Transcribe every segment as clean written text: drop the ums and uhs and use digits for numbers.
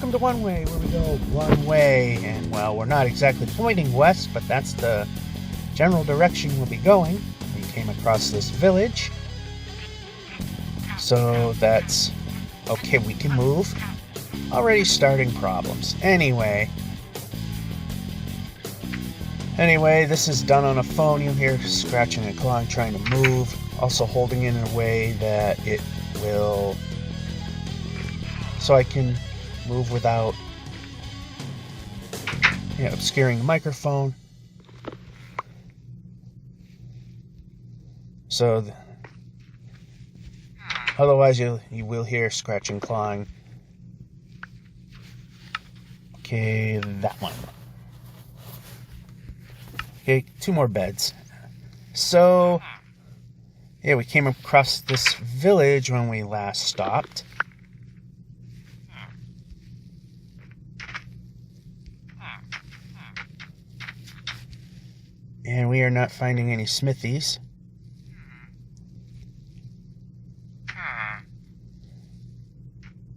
welcome to One Way, where we go one way. And, well, we're not exactly pointing west, but that's the general direction we'll be going. We came across this village. So that's... okay, we can move. Already starting problems. Anyway, this is done on a phone. You hear scratching and clawing, trying to move. Also holding it in a way that it will... so I can move without obscuring the microphone. So otherwise you will hear scratching, clawing. Okay, that one. Okay, 2 more beds. So yeah, we came across this village when we last stopped. And we are not finding any smithies.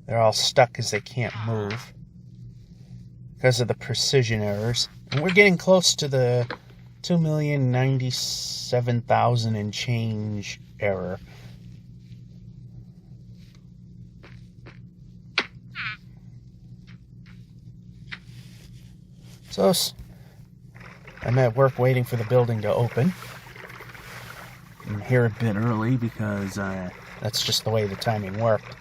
They're all stuck because they can't move because of the precision errors. And we're getting close to the 2,097,000 and change error. So I'm at work waiting for the building to open. I'm here a bit early because that's just the way the timing worked.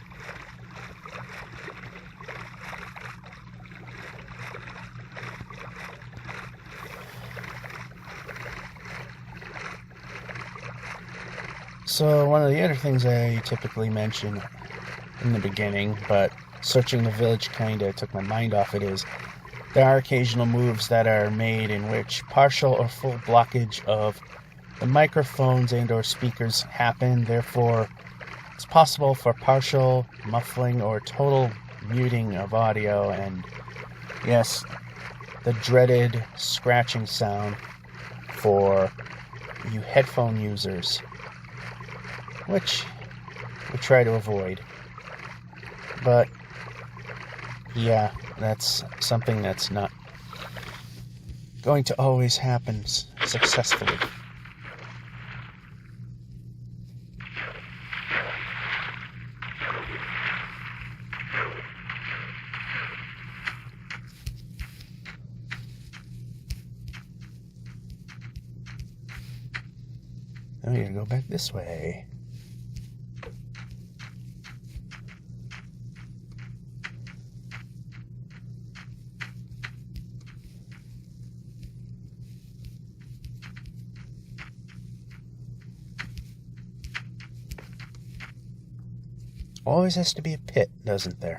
So one of the other things I typically mention in the beginning, but searching the village kind of took my mind off it, is there are occasional moves that are made in which partial or full blockage of the microphones and or speakers happen. Therefore, it's possible for partial muffling or total muting of audio, and yes, the dreaded scratching sound for you headphone users, which we try to avoid. But yeah, that's something that's not going to always happen successfully. Now we gotta go back this way. Always has to be a pit, doesn't there?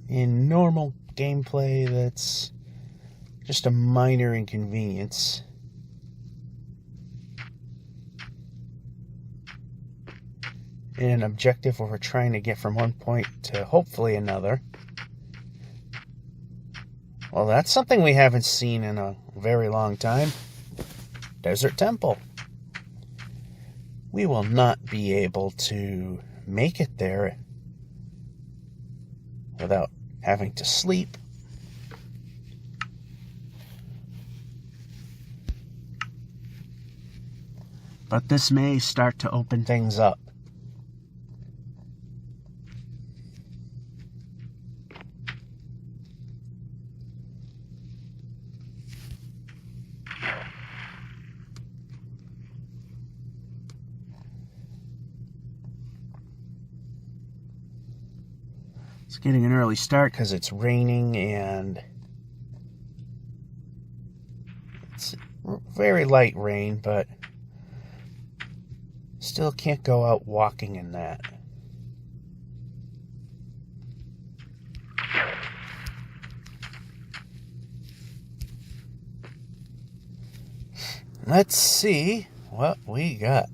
In normal gameplay, that's just a minor inconvenience. In an objective where we're trying to get from one point to hopefully another. Well, that's something we haven't seen in a very long time. Desert Temple. We will not be able to make it there without having to sleep. But this may start to open things up. It's getting an early start because it's raining and it's very light rain, but still can't go out walking in that. Let's see what we got.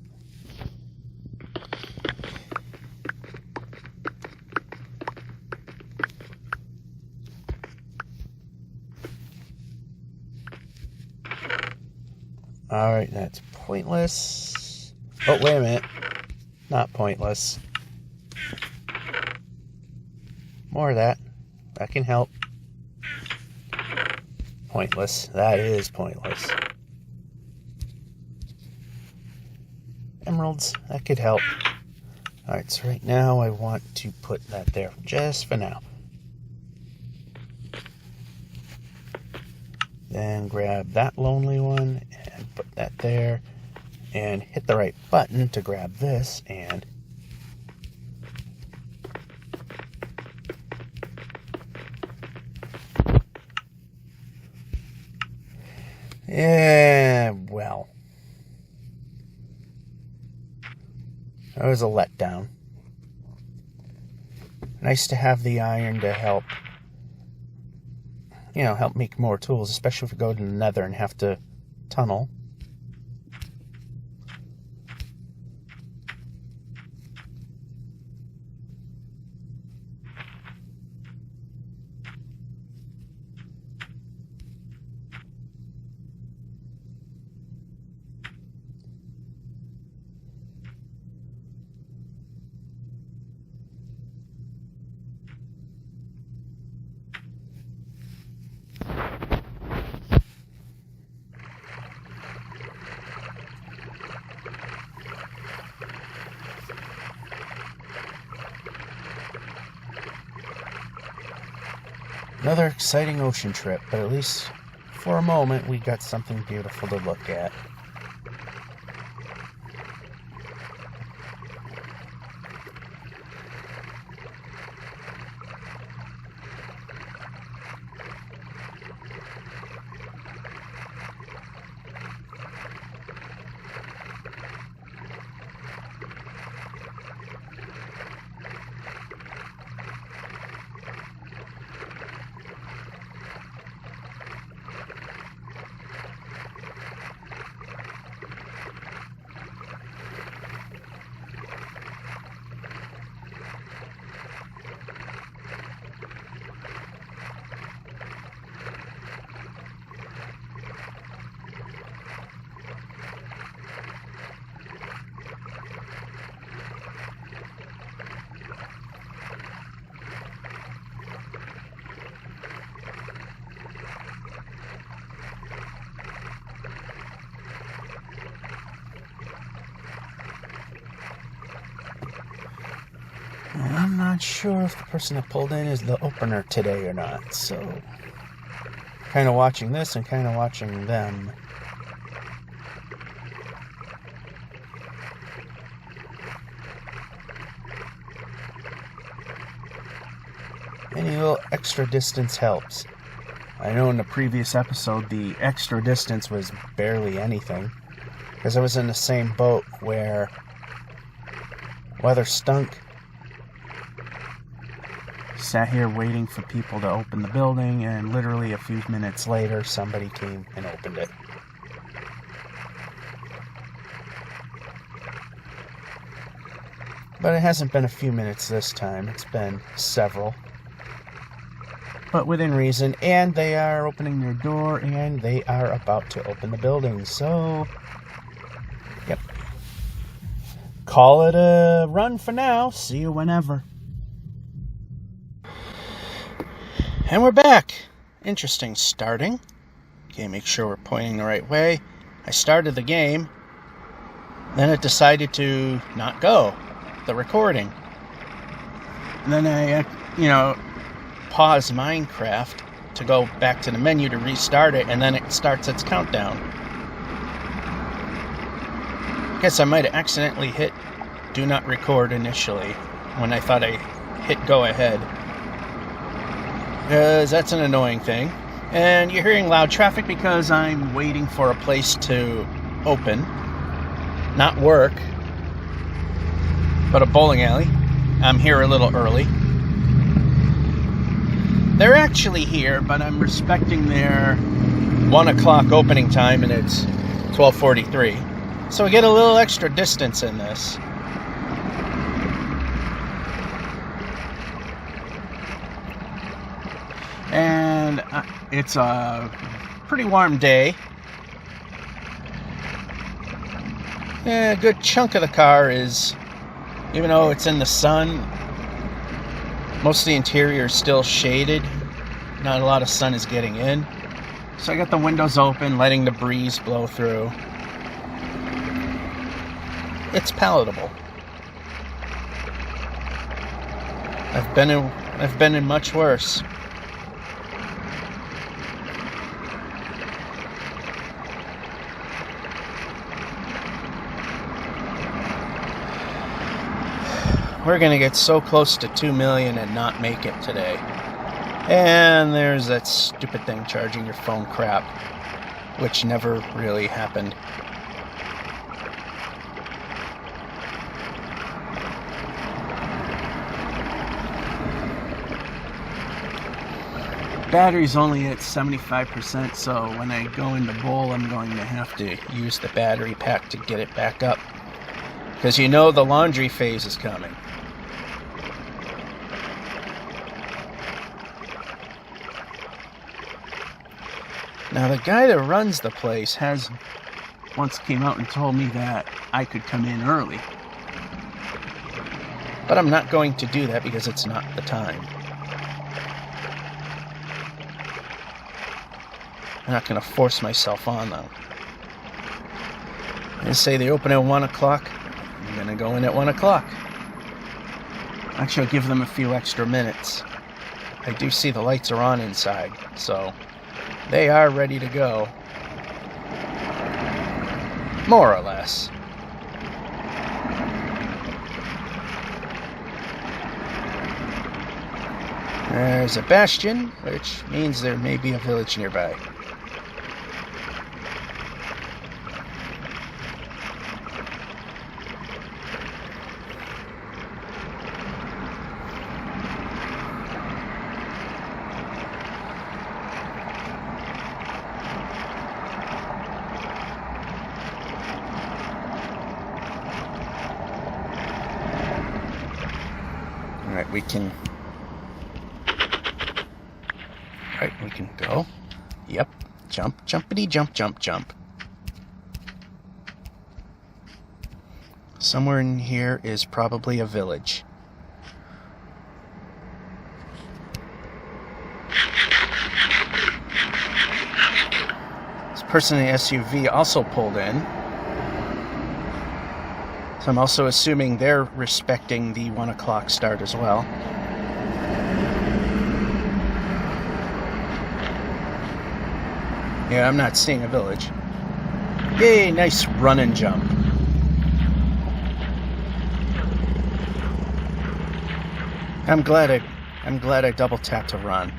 Alright, that's pointless. Oh, wait a minute. Not pointless. More of that. That can help. Pointless. That is pointless. Emeralds. That could help. Alright, so right now I want to put that there just for now. Then grab that lonely one and put that there. And hit the right button to grab this and... yeah, well. That was a letdown. Nice to have the iron to help, help make more tools, especially if we go to the nether and have to tunnel. Another exciting ocean trip, but at least for a moment we got something beautiful to look at. I'm not sure if the person that pulled in is the opener today or not, so kind of watching this and kind of watching them. Any little extra distance helps. I know in the previous episode the extra distance was barely anything, because I was in the same boat where weather stunk. Sat here waiting for people to open the building, and literally a few minutes later somebody came and opened it. But it hasn't been a few minutes this time, it's been several. But within reason, and they are opening their door, and they are about to open the building, so... yep. Call it a run for now, see you whenever. And we're back. Interesting starting. Okay, make sure we're pointing the right way. I started the game, then it decided to not go, the recording. And then I, pause Minecraft to go back to the menu to restart it, and then it starts its countdown. I guess I might have accidentally hit do not record initially when I thought I hit go ahead. Because that's an annoying thing. And you're hearing loud traffic because I'm waiting for a place to open. Not work, but a bowling alley. I'm here a little early. They're actually here, but I'm respecting their 1 o'clock opening time, and it's 12:43. So we get a little extra distance in this. And it's a pretty warm day. A good chunk of the car is, even though it's in the sun, most of the interior is still shaded. Not a lot of sun is getting in. So I got the windows open, letting the breeze blow through. It's palatable. I've been in much worse. We're gonna get so close to 2 million and not make it today. And there's that stupid thing charging your phone crap, which never really happened. Battery's only at 75%, so when I go into bowl, I'm going to have to use the battery pack to get it back up. Because you know the laundry phase is coming. Now the guy that runs the place once came out and told me that I could come in early. But I'm not going to do that because it's not the time. I'm not going to force myself on them. They say they open at 1 o'clock. I'm going to go in at 1 o'clock. Actually, I'll give them a few extra minutes. I do see the lights are on inside, so they are ready to go. More or less. There's a bastion, which means there may be a village nearby. Alright, we can go. Yep. Jump, jumpity, jump, jump, jump. Somewhere in here is probably a village. This person in the SUV also pulled in. So I'm also assuming they're respecting the 1 o'clock start as well. Yeah, I'm not seeing a village. Yay, nice run and jump. I'm glad I double tapped to run.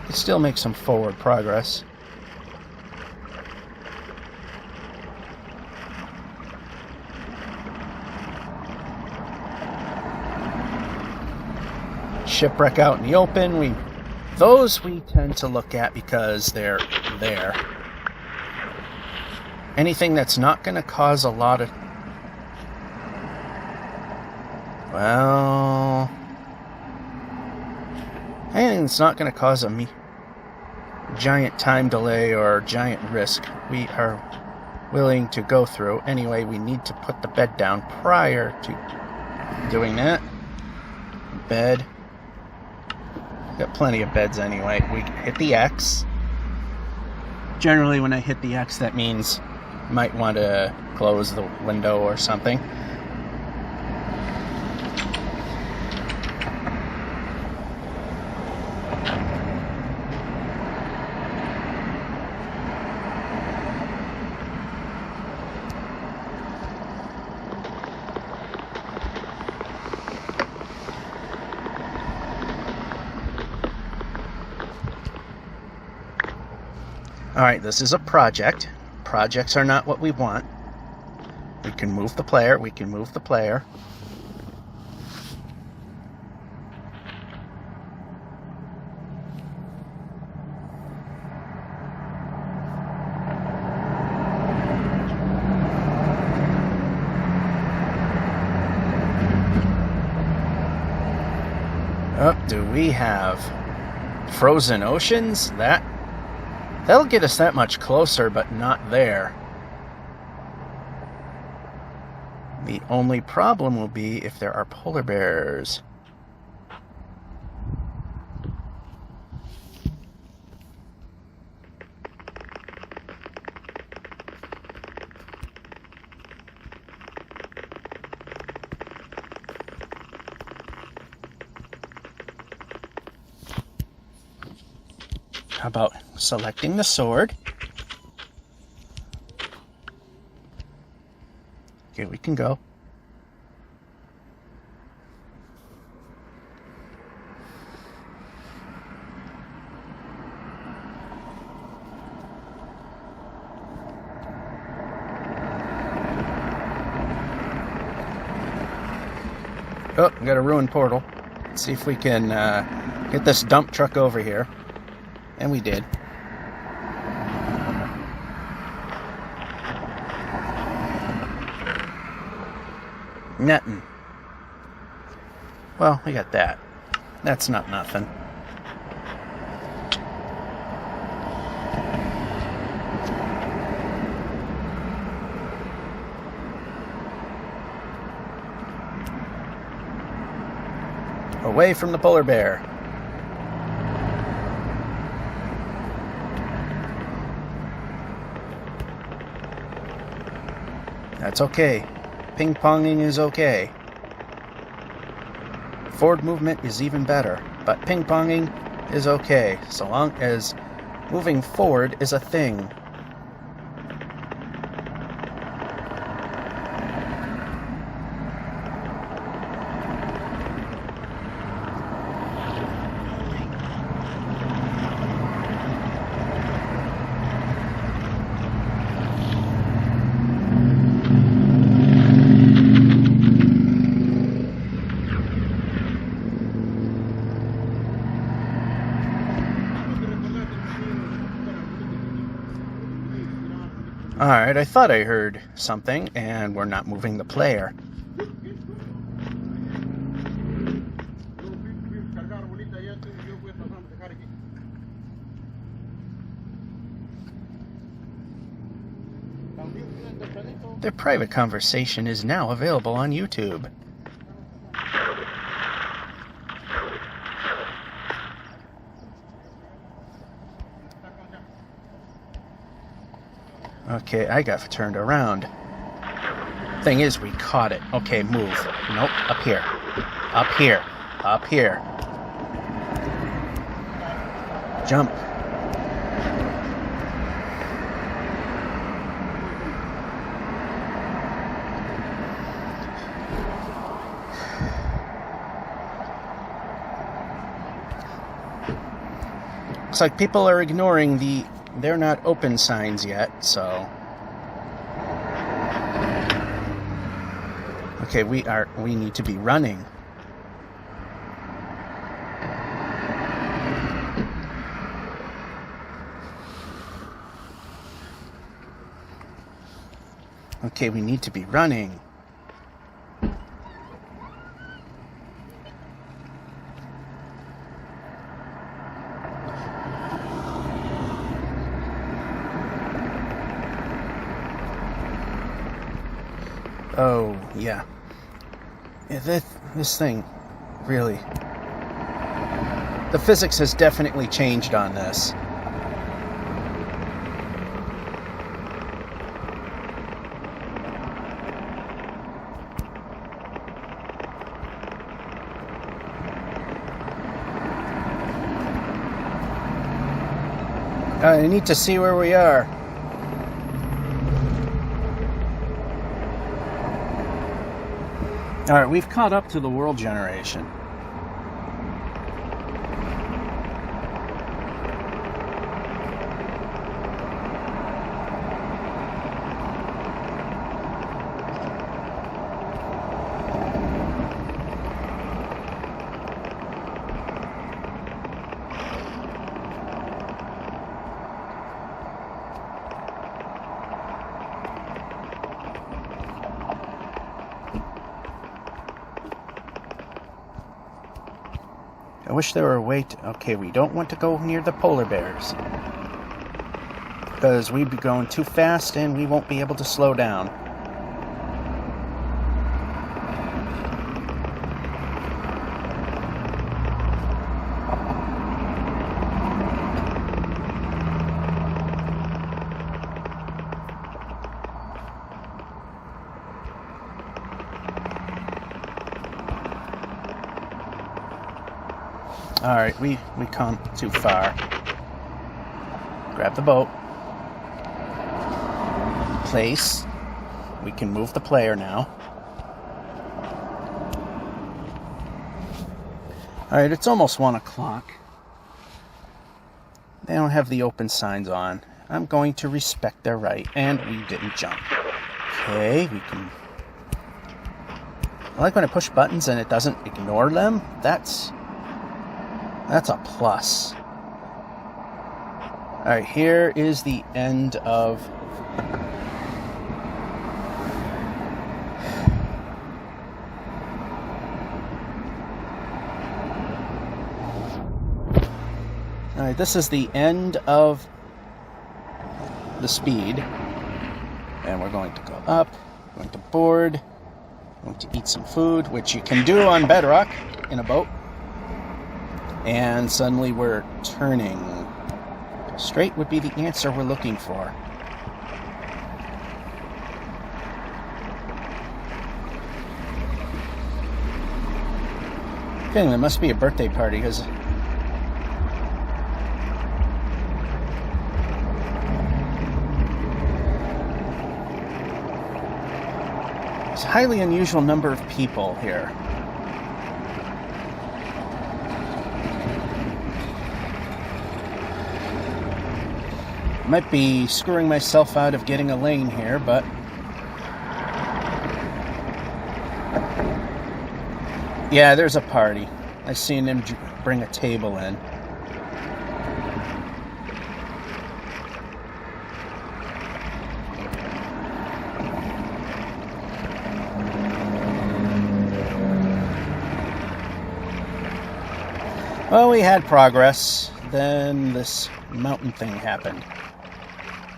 It still makes some forward progress. Shipwreck out in the open, those we tend to look at because they're there. Anything that's not going to cause a lot of... Well... anything that's not going to cause a giant time delay or giant risk, we are willing to go through. Anyway, we need to put the bed down prior to doing that. Bed. Got plenty of beds anyway. We hit the X. Generally, when I hit the X, that means you might want to close the window or something. Alright, this is a project. Projects are not what we want. We can move the player. Oh, do we have Frozen oceans? That'll get us that much closer, but not there. The only problem will be if there are polar bears. How about selecting the sword? Okay, we can go. Oh, we got a ruined portal. Let's see if we can get this dump truck over here. And we did. Nothing. Well, we got that. That's not nothing. Away from the polar bear. That's okay. Ping-ponging is okay. Forward movement is even better, but ping-ponging is okay, so long as moving forward is a thing. Alright, I thought I heard something, and we're not moving the player. Their private conversation is now available on YouTube. Okay, I got turned around. Thing is, we caught it. Okay, move. Nope, up here. Up here. Up here. Jump. Looks like people are ignoring the "they're not open" signs yet, so. Okay, we need to be running. Okay, we need to be running. Oh, yeah. This thing, really. The physics has definitely changed on this. I need to see where we are. Alright, we've caught up to the world generation. I wish there were a way to... Okay, we don't want to go near the polar bears, because we'd be going too fast and we won't be able to slow down. Alright, we come too far. Grab the boat. Place. We can move the player now. Alright, it's almost 1 o'clock. They don't have the open signs on. I'm going to respect their right, and we didn't jump. Okay, we can... I like when I push buttons and it doesn't ignore them. That's a plus. Alright, here is the end of... Alright, this is the end of the speed. And we're going to go up, going to board, going to eat some food, which you can do on Bedrock in a boat. And suddenly we're turning. Straight would be the answer we're looking for. Okay, there must be a birthday party, because there's a highly unusual number of people here. Might be screwing myself out of getting a lane here, but yeah, there's a party. I seen him bring a table in. Well, we had progress. Then this mountain thing happened.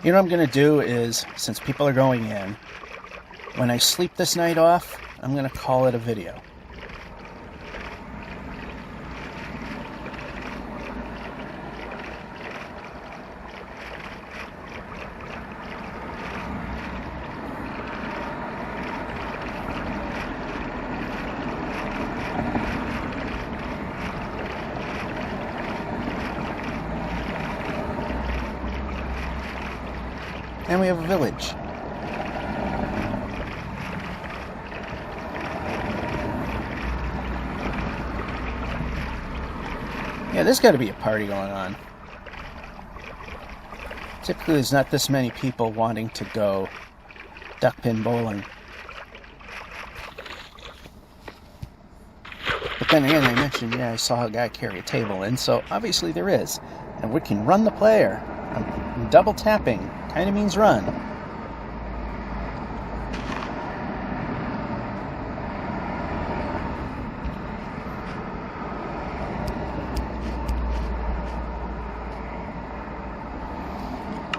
You know what I'm going to do is, since people are going in, when I sleep this night off, I'm going to call it a video. And we have a village. Yeah, there's got to be a party going on. Typically, there's not this many people wanting to go duckpin bowling. But then again, I mentioned, I saw a guy carry a table in, so obviously there is. And we can run the player. Double tapping kind of means run.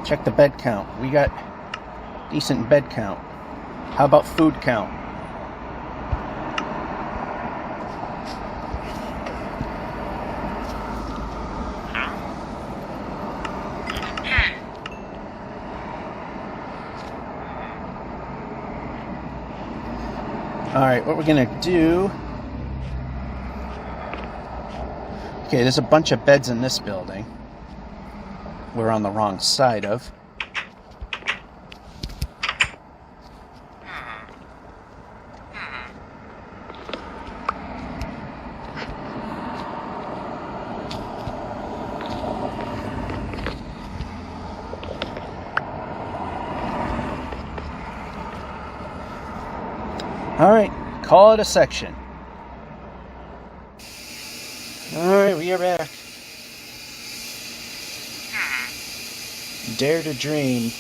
Check the bed count. We got decent bed count. How about food count? Alright, what we're going to do... Okay, there's a bunch of beds in this building. We're on the wrong side of. Alright, call it a section. Alright, we are back. Dare to dream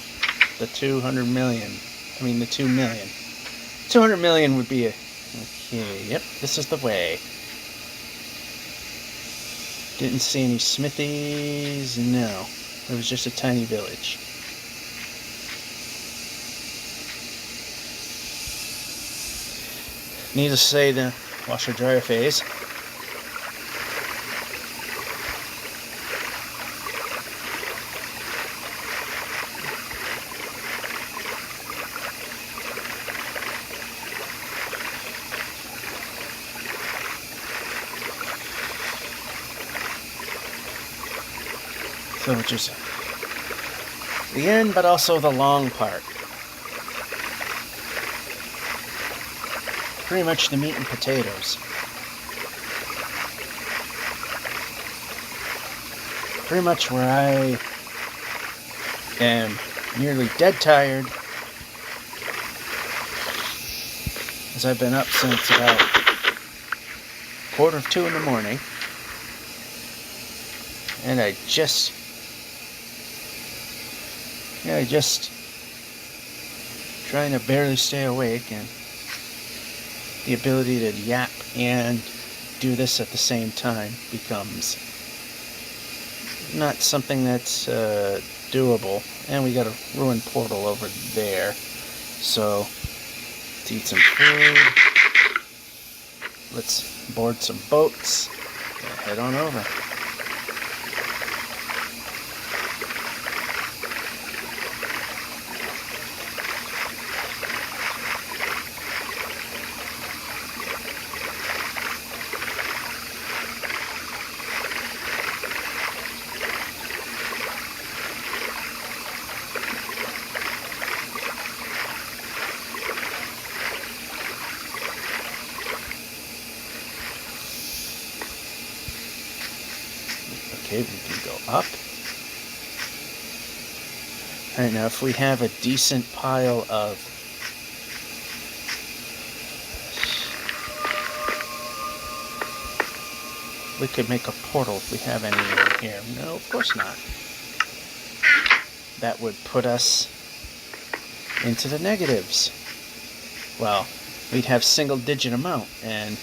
the 200 million. I mean, the 2 million. 200 million would be a... Okay, yep, this is the way. Didn't see any smithies, no. It was just a tiny village. Needless to say, the washer-dryer phase. So which is the end, but also the long part. Pretty much the meat and potatoes. Pretty much where I am nearly dead tired, as I've been up since about 1:45 in the morning, and I just trying to barely stay awake, and the ability to yap and do this at the same time becomes not something that's doable. And we got a ruined portal over there, so let's eat some food, let's board some boats and head on over. Okay, we can go up. Alright, now if we have a decent pile of we could make a portal if we have any in here. No, of course not. That would put us into the negatives. Well, we'd have single-digit amount, and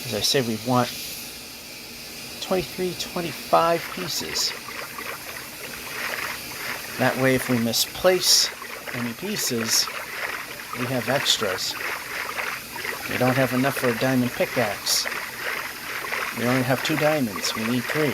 as I say, we want 23, 25 pieces. That way, if we misplace any pieces, we have extras. We don't have enough for a diamond pickaxe. We only have 2 diamonds. We need 3.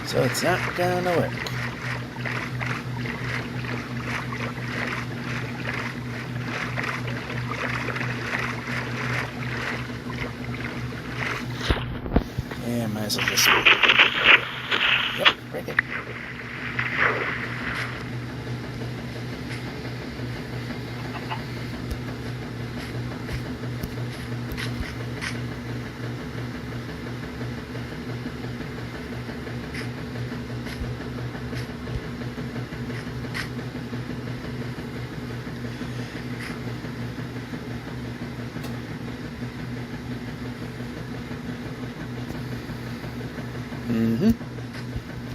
So it's not gonna work. Yeah, might as well just... Yep, break it.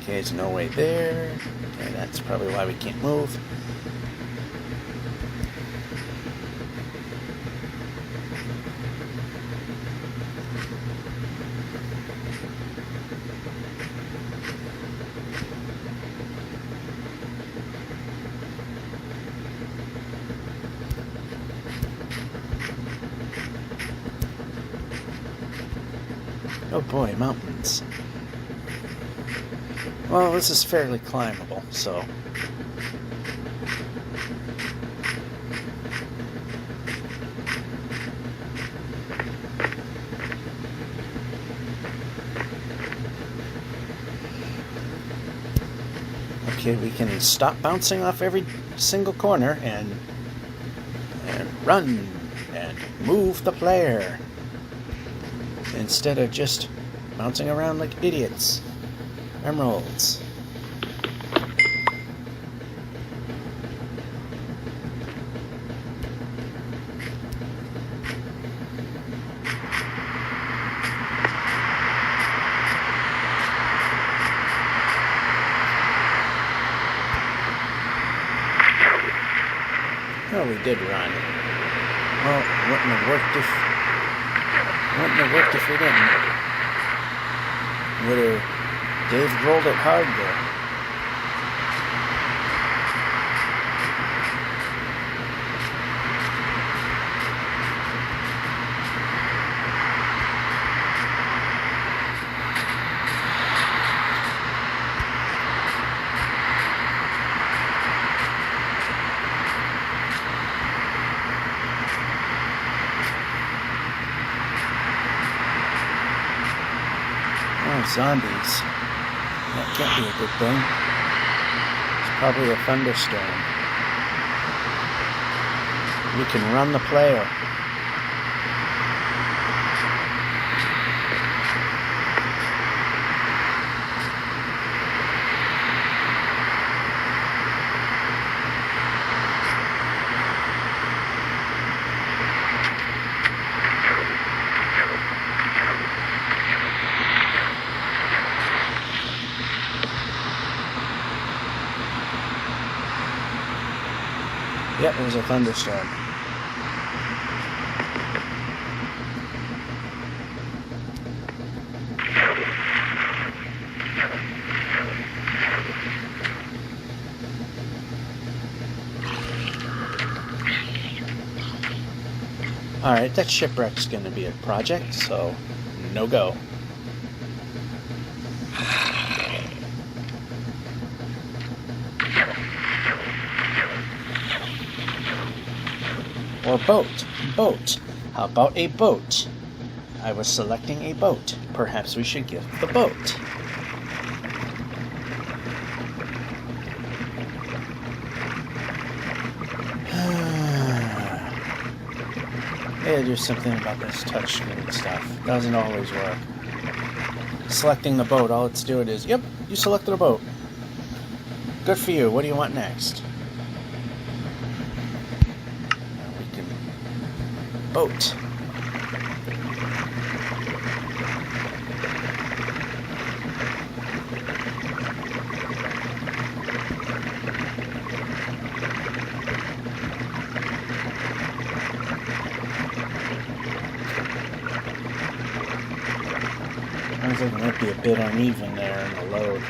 Okay, there's no way there. Okay, that's probably why we can't move. Oh boy, mountains. Well, this is fairly climbable, so... Okay, we can stop bouncing off every single corner and run and move the player instead of just bouncing around like idiots. Emeralds. Oh, we did run. Well, wouldn't have worked if we didn't. Dave rolled it hard there. Zombies. That can't be a good thing. It's probably a thunderstorm. We can run the player. Yep, it was a thunderstorm. Alright, that shipwreck's gonna be a project, so no go. Or boat. Boat. How about a boat? I was selecting a boat. Perhaps we should give the boat. Gotta do something about this touchscreen stuff. Doesn't always work. Selecting the boat, all it's doing is, yep, you selected a boat. Good for you. What do you want next? Boat. Sounds like it might be a bit uneven there in the load.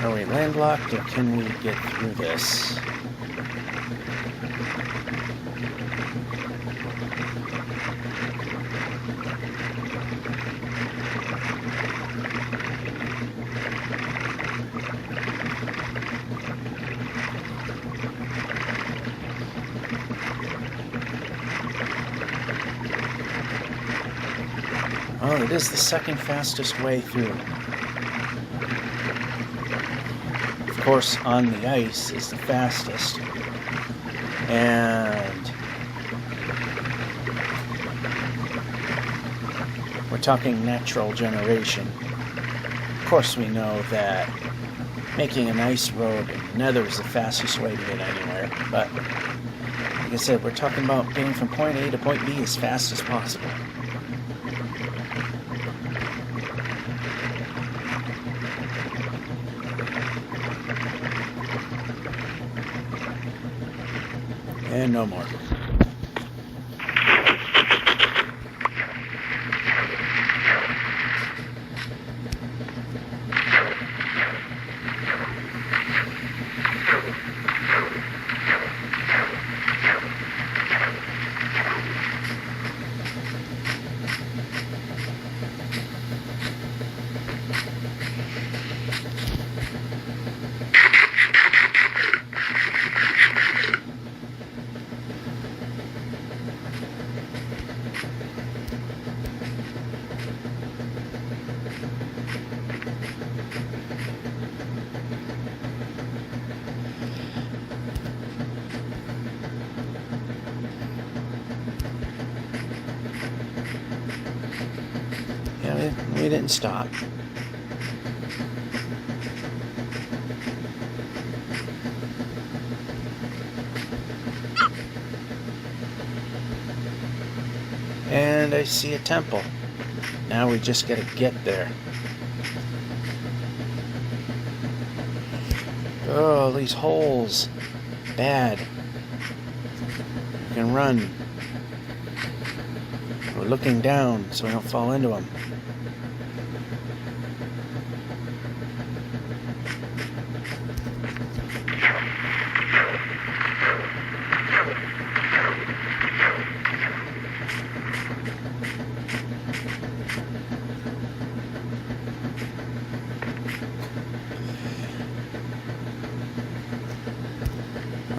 Are we landlocked, or can we get through this? Oh, it is the second fastest way through. Of course, on the ice is the fastest. And we're talking natural generation. Of course, we know that making an ice road in Nether is the fastest way to get anywhere. But like I said, we're talking about getting from point A to point B as fast as possible. And no more. Yeah, we didn't stop. And I see a temple. Now we just gotta get there. Oh, these holes. Bad. We can run. We're looking down so we don't fall into them.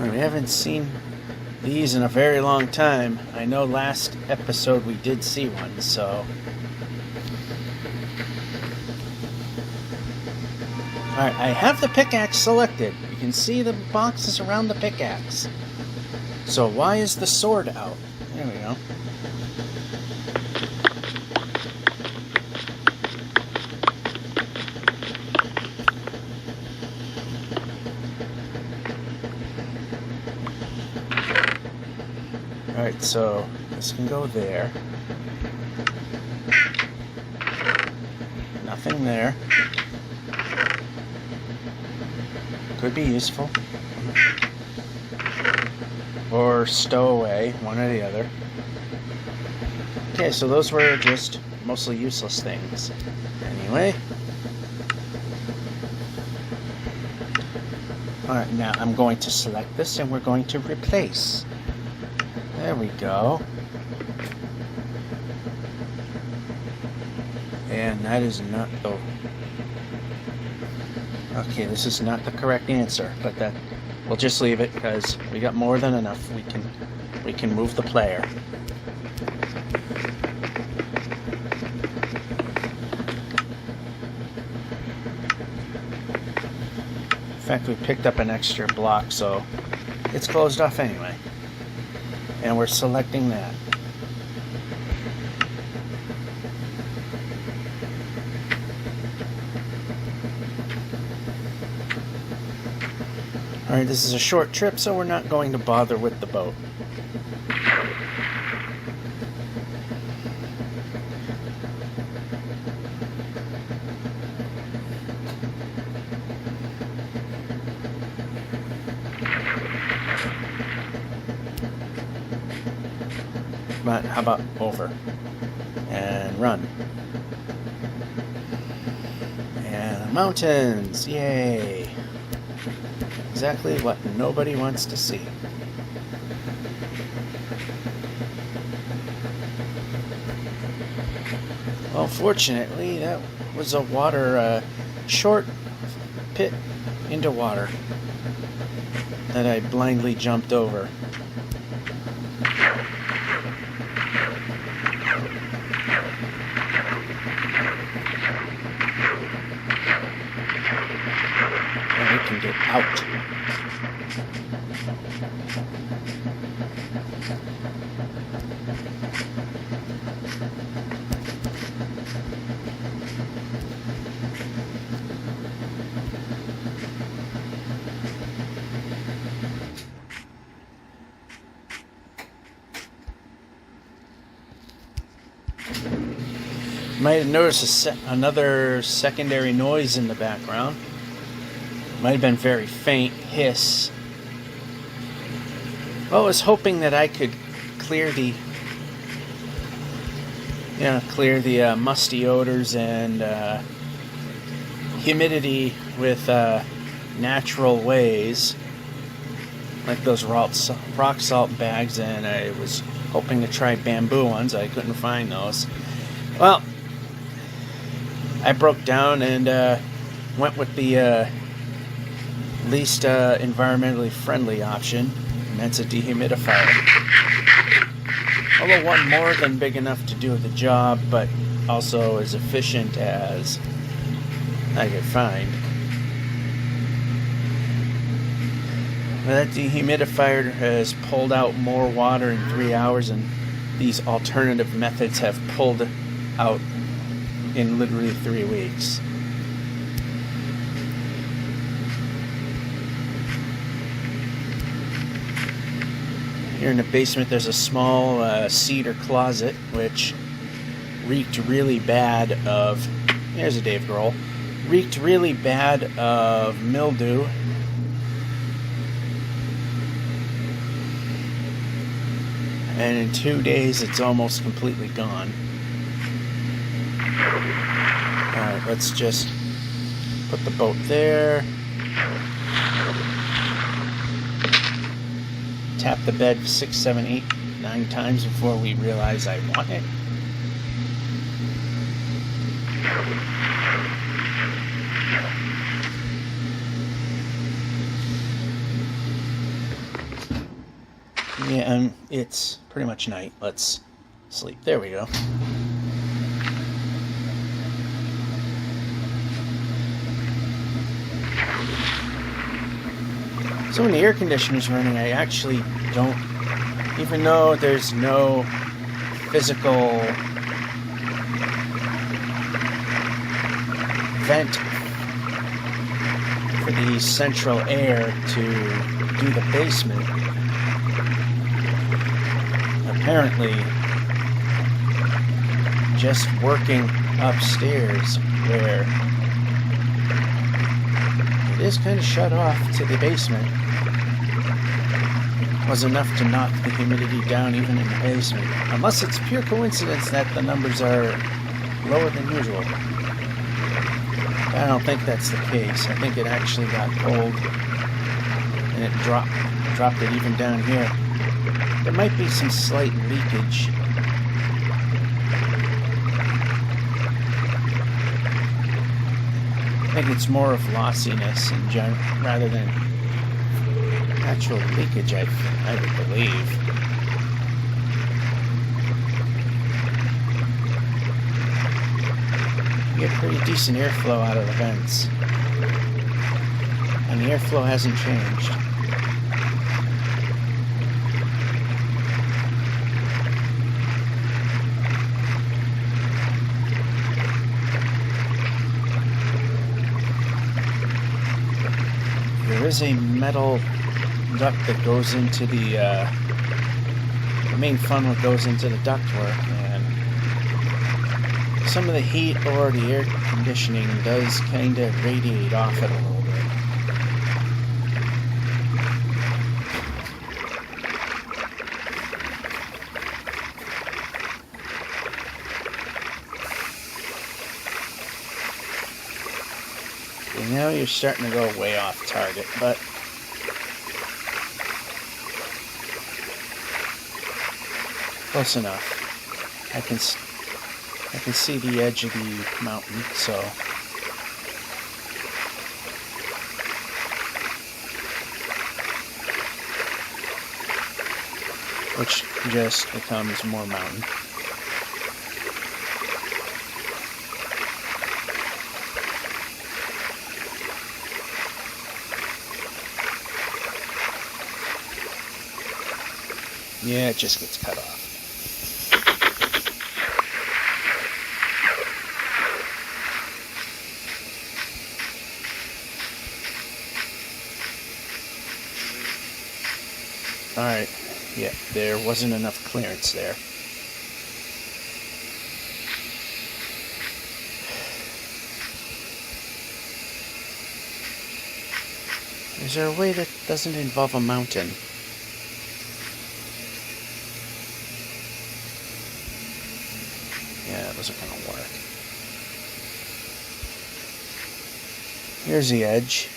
We haven't seen these in a very long time. I know last episode we did see one, so... Alright, I have the pickaxe selected. You can see the boxes around the pickaxe. So why is the sword out? There we go. Alright, so this can go there. Nothing there. Could be useful. Or stow away, one or the other. Okay, so those were just mostly useless things. Anyway. Alright, now I'm going to select this and we're going to replace. There we go. And that is not the... Okay, this is not the correct answer, but that we'll just leave it because we got more than enough. We can move the player. In fact, we picked up an extra block, so it's closed off anyway. And we're selecting that. Alright, this is a short trip, so we're not going to bother with the boat. But how about over? And run. And mountains! Yay! Exactly what nobody wants to see. Well, fortunately, that was a water, short pit into water that I blindly jumped over. And we can get out. You might have noticed another secondary noise in the background. Might have been very faint hiss. Well, I was hoping that I could clear the musty odors and humidity with natural ways, like those rock salt bags, and I was hoping to try bamboo ones. I couldn't find those. Well, I broke down and went with the least environmentally friendly option, and that's a dehumidifier. Although one more than big enough to do the job, but also as efficient as I could find. That dehumidifier has pulled out more water in 3 hours than these alternative methods have pulled out in literally 3 weeks. Here in the basement there's a small cedar closet which reeked really bad of, there's a Dave Grohl, reeked really bad of mildew. And in 2 days it's almost completely gone. Alright, let's just put the boat there. Tap the bed 6, 7, 8, 9 times before we realize I want it. Yeah, and it's pretty much night. Let's sleep. There we go. So when the air conditioner's running, I actually don't, even though there's no physical vent for the central air to do the basement, apparently just working upstairs where it is kind of shut off to the basement was enough to knock the humidity down even in the basement. Unless it's pure coincidence that the numbers are lower than usual. I don't think that's the case. I think it actually got cold and it dropped it even down here. There might be some slight leakage. I think it's more of lossiness in general rather than actual leakage, I would believe. You get pretty decent airflow out of the vents. And the airflow hasn't changed. There is a metal duct that goes into the main funnel goes into the ductwork, and some of the heat or the air conditioning does kind of radiate off it a little bit. And now you're starting to go way off target, but close enough. I can see the edge of the mountain, so which just becomes more mountain. Yeah, it just gets cut off. Alright, yeah, there wasn't enough clearance there. Is there a way that doesn't involve a mountain? wasn't going to work. Here's the edge.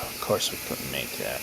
Of course we couldn't make that.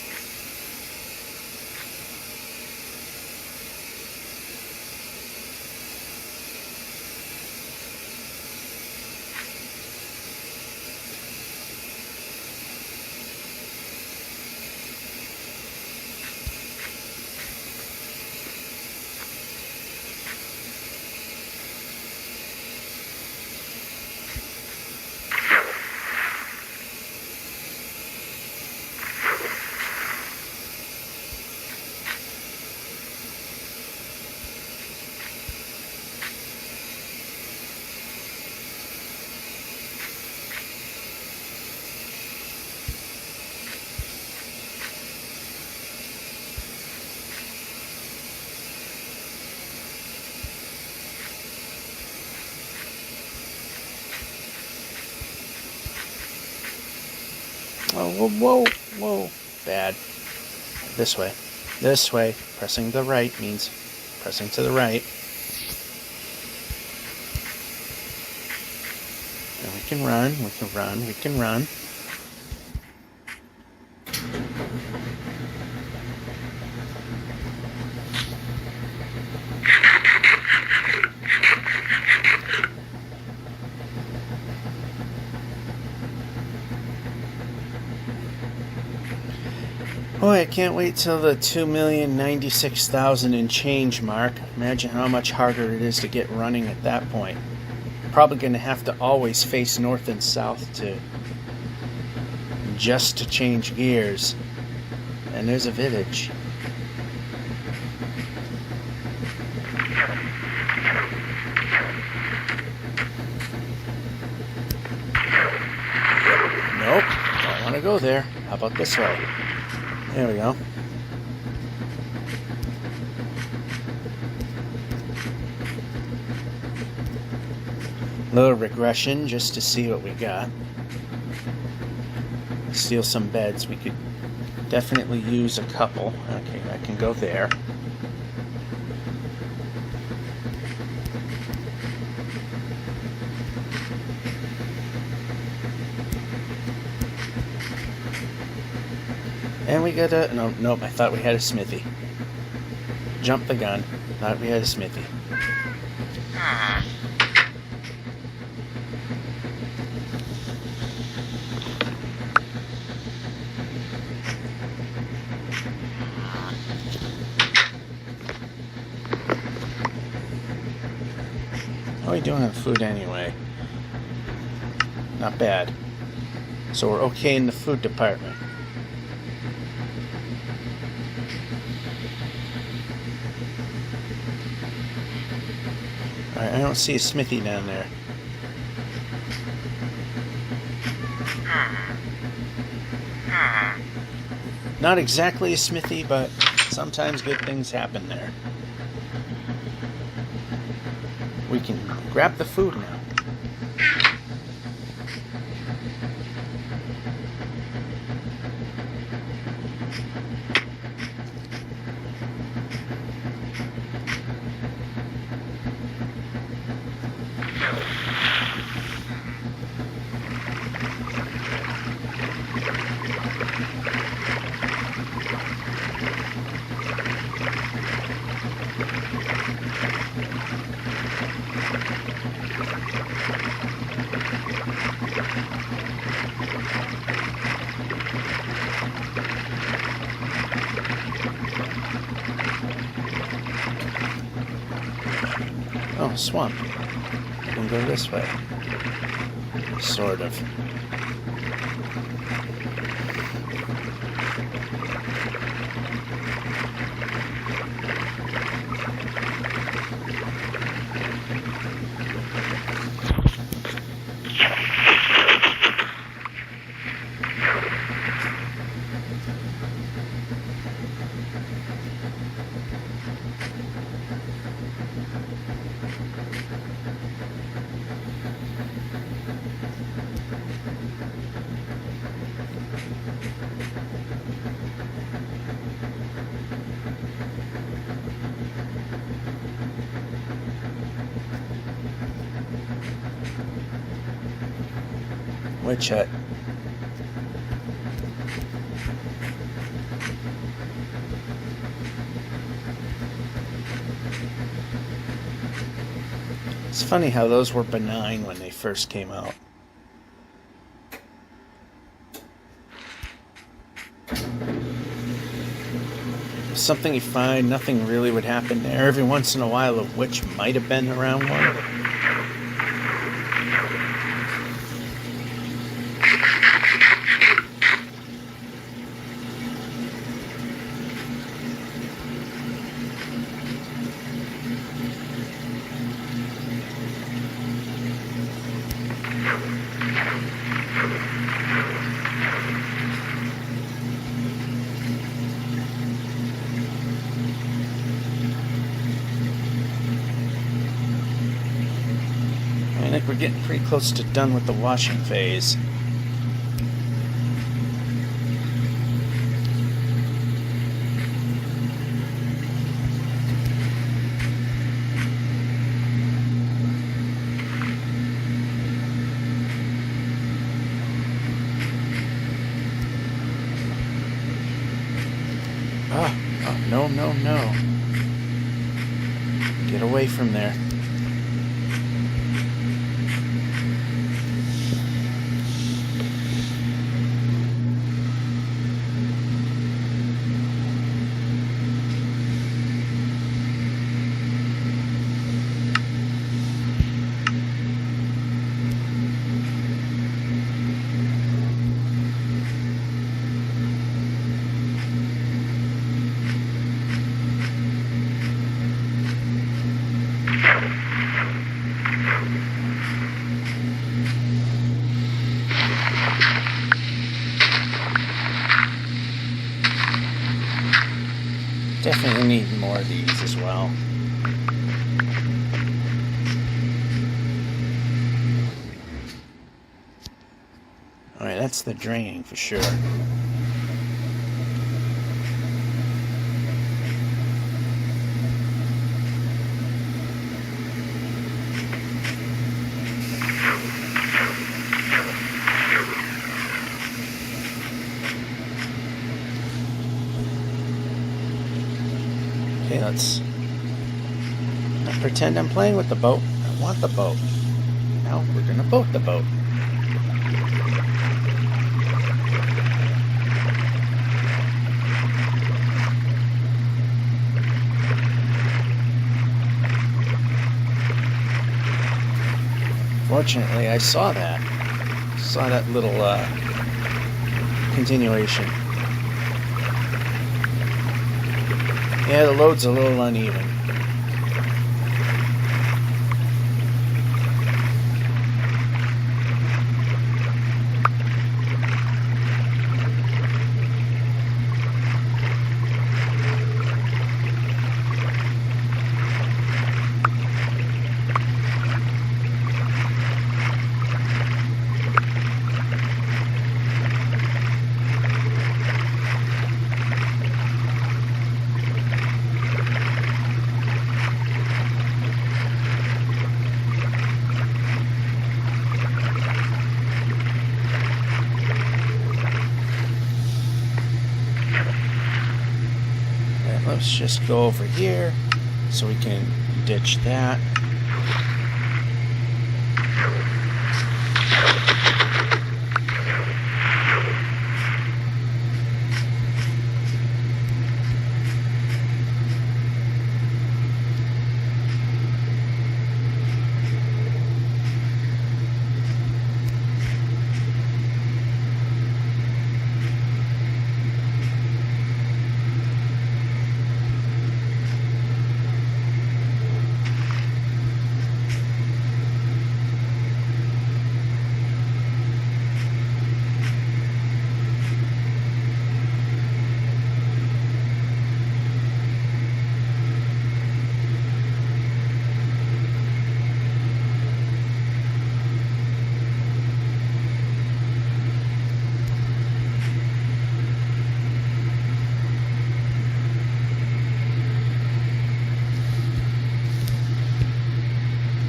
Oh, whoa, whoa, whoa. Bad. This way. This way. Pressing the right means pressing to the right. And we can run, we can run, we can run. Boy, I can't wait till the 2,096,000 and change mark. Imagine how much harder it is to get running at that point. Probably going to have to always face north and south just to change gears. And there's a village. Nope, don't want to go there. How about this way? There we go. Little regression just to see what we got. Steal some beds. We could definitely use a couple. Okay, I can go there. And we got a... Nope, I thought we had a smithy. Jumped the gun. Thought we had a smithy. How are we doing on food anyway? Not bad. So we're okay in the food department. Alright, I don't see a smithy down there. Not exactly a smithy, but sometimes good things happen there. We can grab the food now. Oh, swamp. and go this way. Sort of. Witch hut. It's funny how those were benign when they first came out. Something you find, nothing really would happen there. Every once in a while, a witch might have been around one. I think we're getting pretty close to done with the washing phase. Oh, no, no, no. Get away from there. Definitely need more of these as well. Alright, that's the drain for sure. Okay, let's not pretend I'm playing with the boat. I want the boat. Now we're gonna boat the boat. Fortunately, I saw that. Saw that little continuation. Yeah, the load's a little uneven. Let's just go over here so we can ditch that.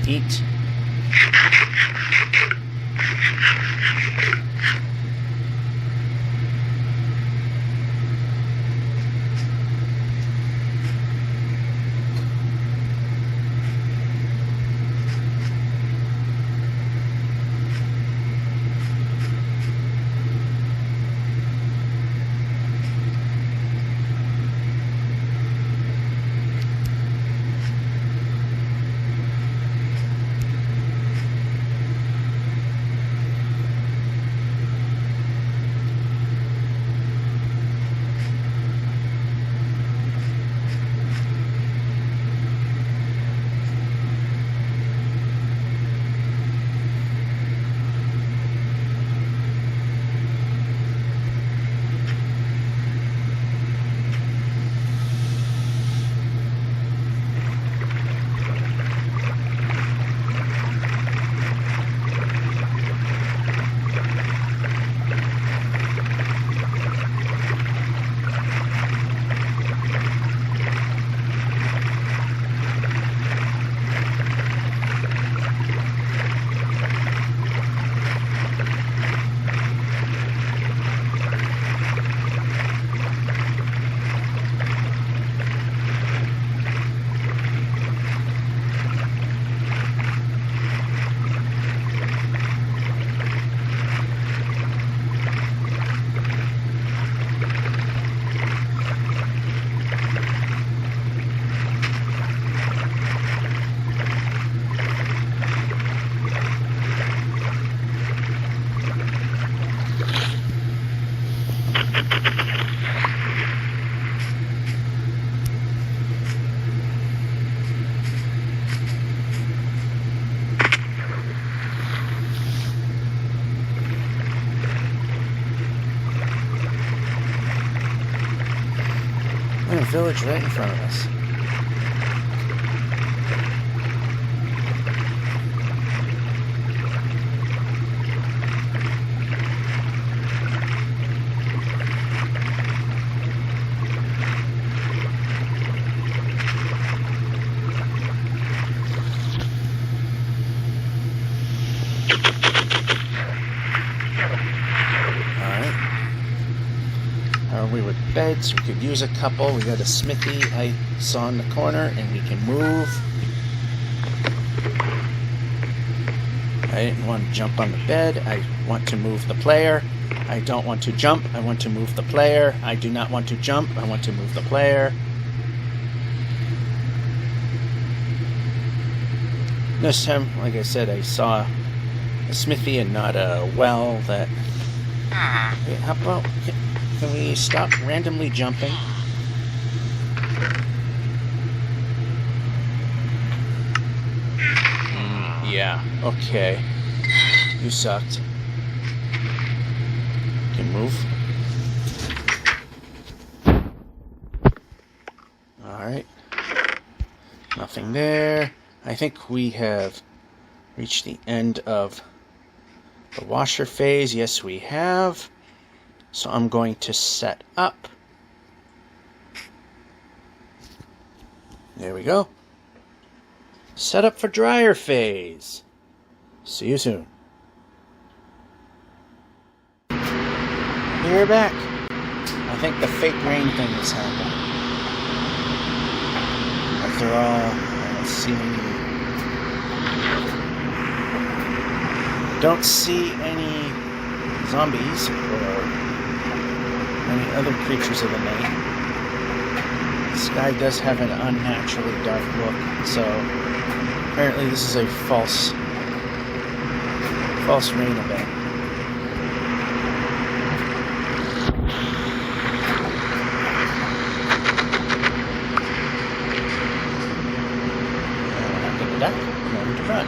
eat. And a village right in front of us. We with beds, we could use a couple. We got a smithy I saw in the corner, and we can move. I didn't want to jump on the bed. I want to move the player. I don't want to jump. I want to move the player. I do not want to jump. I want to move the player. This time, like I said, I saw a smithy and not a well that... Hey, how about... Can we stop randomly jumping? Yeah, okay. You sucked. Can move. Alright. Nothing there. I think we have reached the end of the washer phase. Yes, we have. So I'm going to set up. There we go. Set up for dryer phase. See you soon. We're back. I think the fake rain thing is happening. After all, don't see any zombies or any other creatures of the night. The sky does have an unnaturally dark look, so apparently this is a false rain event. I'm going to duck, I'm going to run.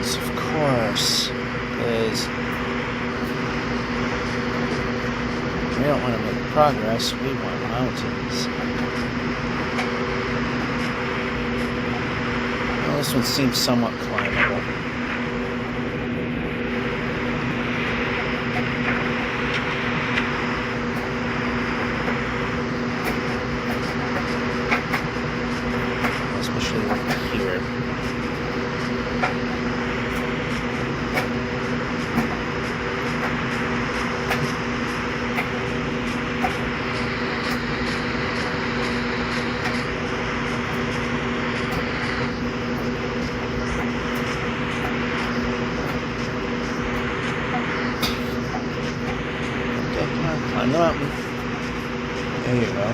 Of course, because we don't want to make progress, we want mountains. Well, this one seems somewhat climbable. the mountain. There you go.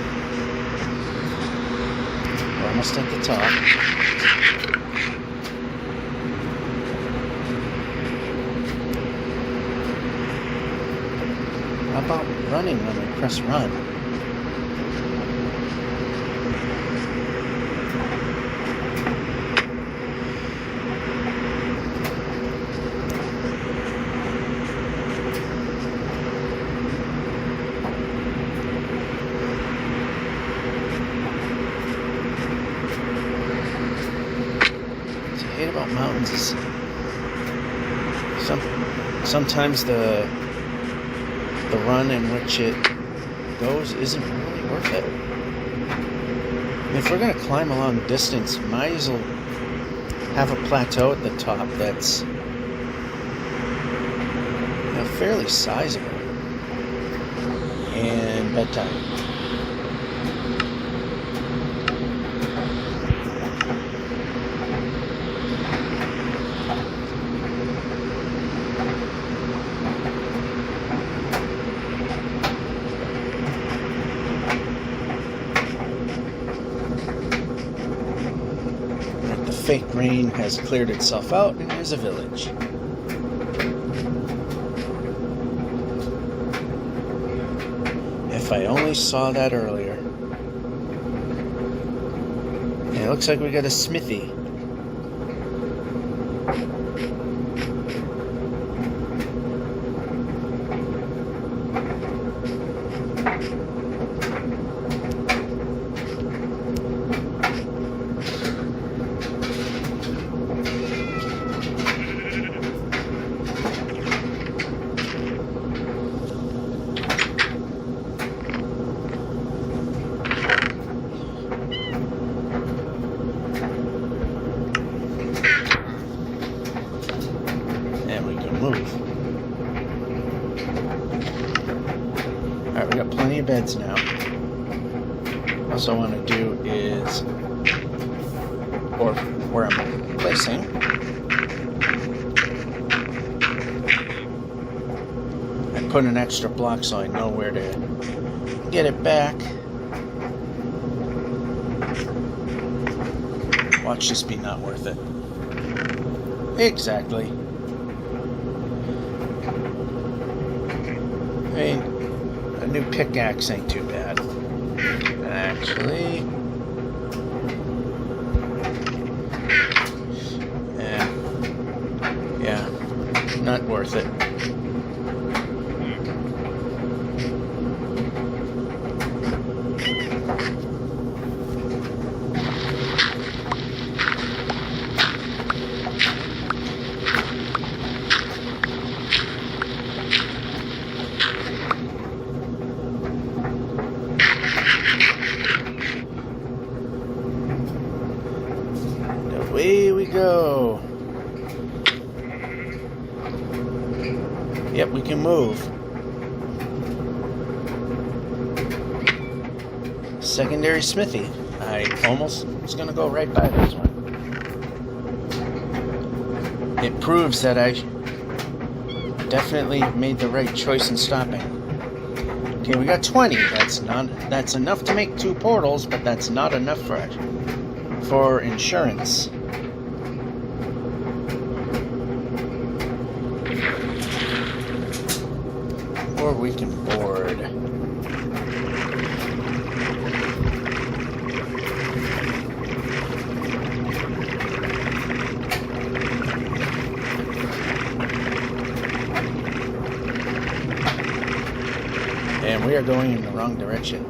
We're almost at the top. How about running when we press run? About mountains is sometimes the run in which it goes isn't really worth it. And if we're going to climb a long distance, might as well have a plateau at the top that's fairly sizable. And bedtime. Fake rain has cleared itself out, and there's a village. If I only saw that earlier. Yeah, it looks like we got a smithy. Alright, we got plenty of beds now. Also, what I want to do is, or where I'm placing, I put an extra block so I know where to get it back. Watch this be not worth it. Exactly. I mean, a new pickaxe ain't too bad. Actually, yeah, not worth it. Away we go. Yep, we can move. Secondary smithy. I almost was going to go right by this one. It proves that I definitely made the right choice in stopping. Okay, we got 20. That's enough to make 2 portals, but that's not enough for insurance. Or we can board. And we are going in the wrong direction.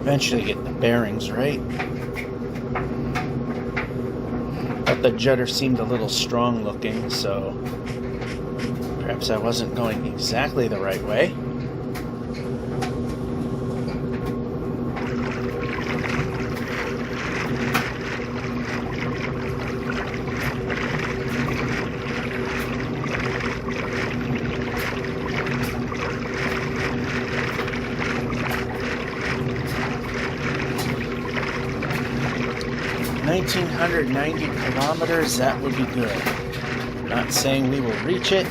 Eventually get the bearings right. But the judder seemed a little strong looking, so perhaps I wasn't going exactly the right way. $1,990 that would be good. Not saying we will reach it.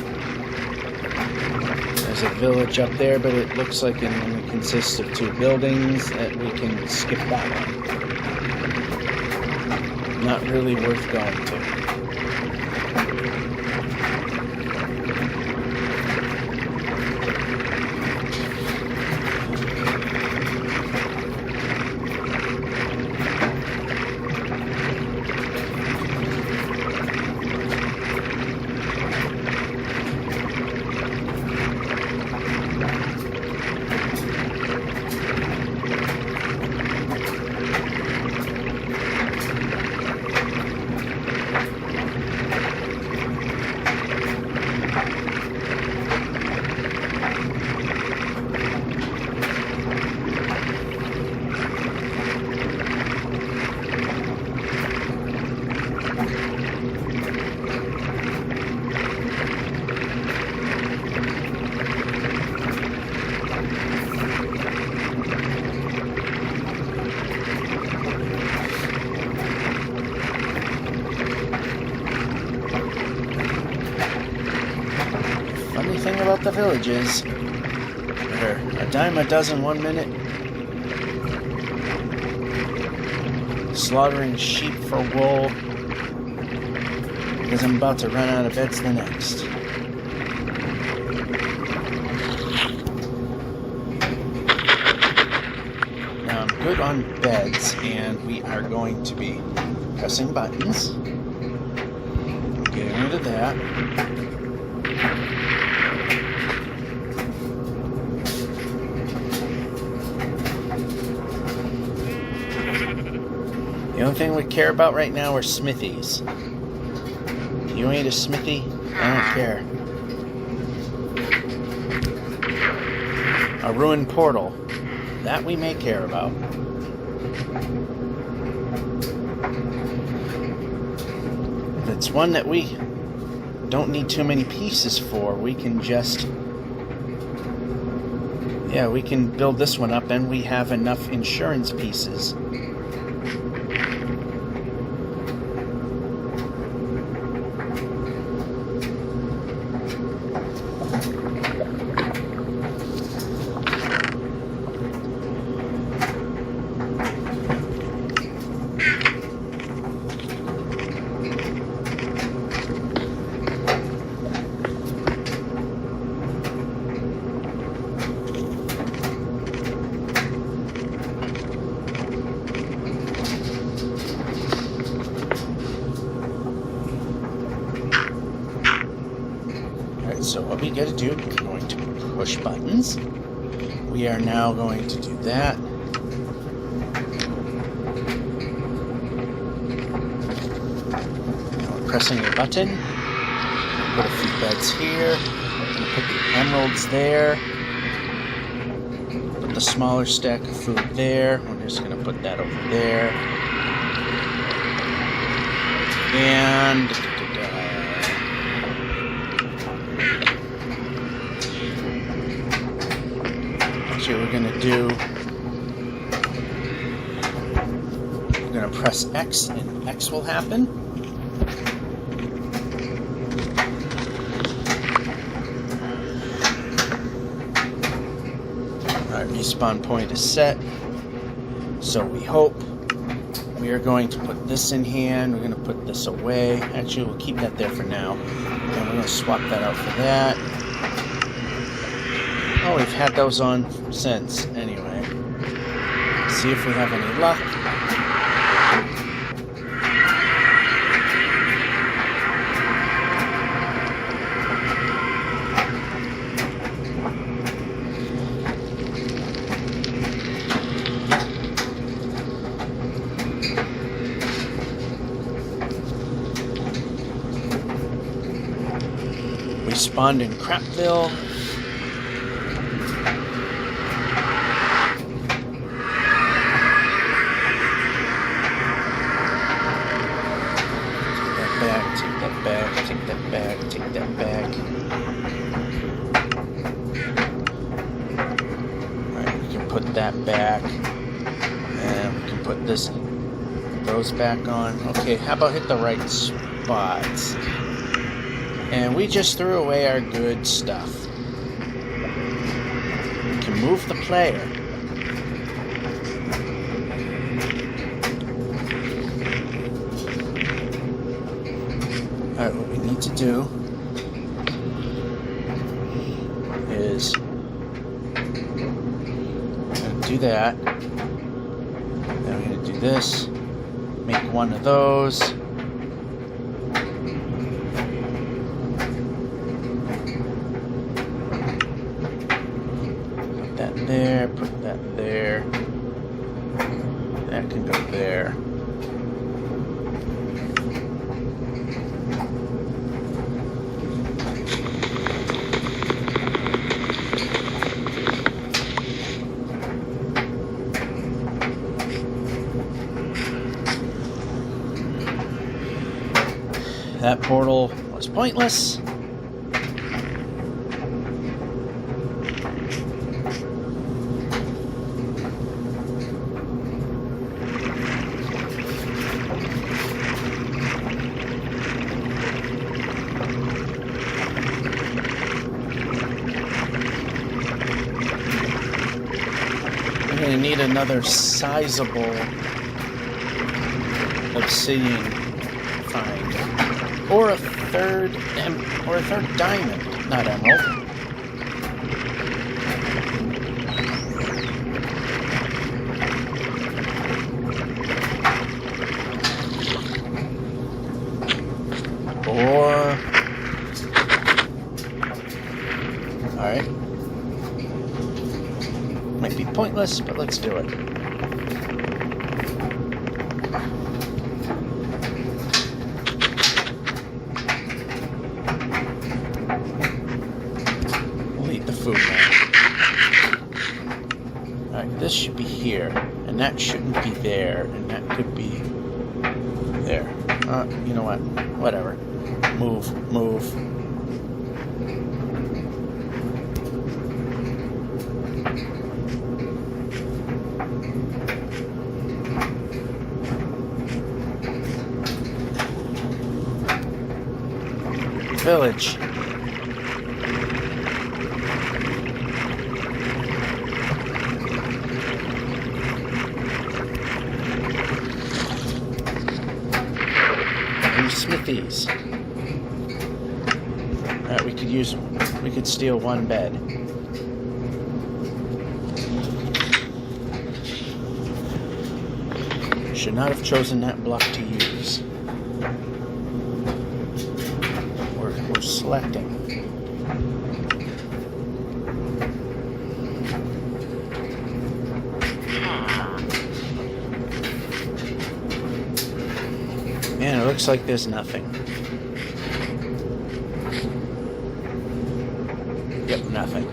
There's a village up there, but it looks like it only consists of 2 buildings, that we can skip that one. Not really worth going to. Funny thing about the villages, they're a dime a dozen 1 minute, slaughtering sheep for wool, because I'm about to run out of beds the next. Now I'm good on beds, and we are going to be pressing buttons. Getting rid of that. The only thing we care about right now are smithies. You ain't a smithy, I don't care. A ruined portal, that we may care about. It's one that we don't need too many pieces for. We can just... yeah, we can build this one up and we have enough insurance pieces. So what we got to do, we're going to push buttons. We are now going to do that. Now we're pressing the button. Put a few beds here. We're going to put the emeralds there. Put the smaller stack of food there. We're just going to put that over there. And we're going to do, we're going to press X and X will happen. Our respawn point is set, so we hope. We are going to put this in hand, we're going to put this away. Actually, we'll keep that there for now. And we're going to swap that out for that. Oh, we've had those on since, anyway. See if we have any luck. spawned in Crapville. Take that back, take that back, take that back. Alright, we can put that back. And we can put those back on. Okay, how about hit the right spots? And we just threw away our good stuff. We can move the player. Alright, what we need to do is we're going to do that. Then we're going to do this. Make one of those. Put that there, put that there. That can go there. That portal was pointless. We're going to need another sizable obsidian find. Or a third diamond, not emerald. Alright. Might be pointless, but let's do it. Food now. Alright, this should be here, and that shouldn't be there, and that could be there. You know what? Whatever. Move. Village. Smithies. Alright, we could steal one bed. Should not have chosen that block to use. We're selecting. Man, it looks like there's nothing. Yep, nothing.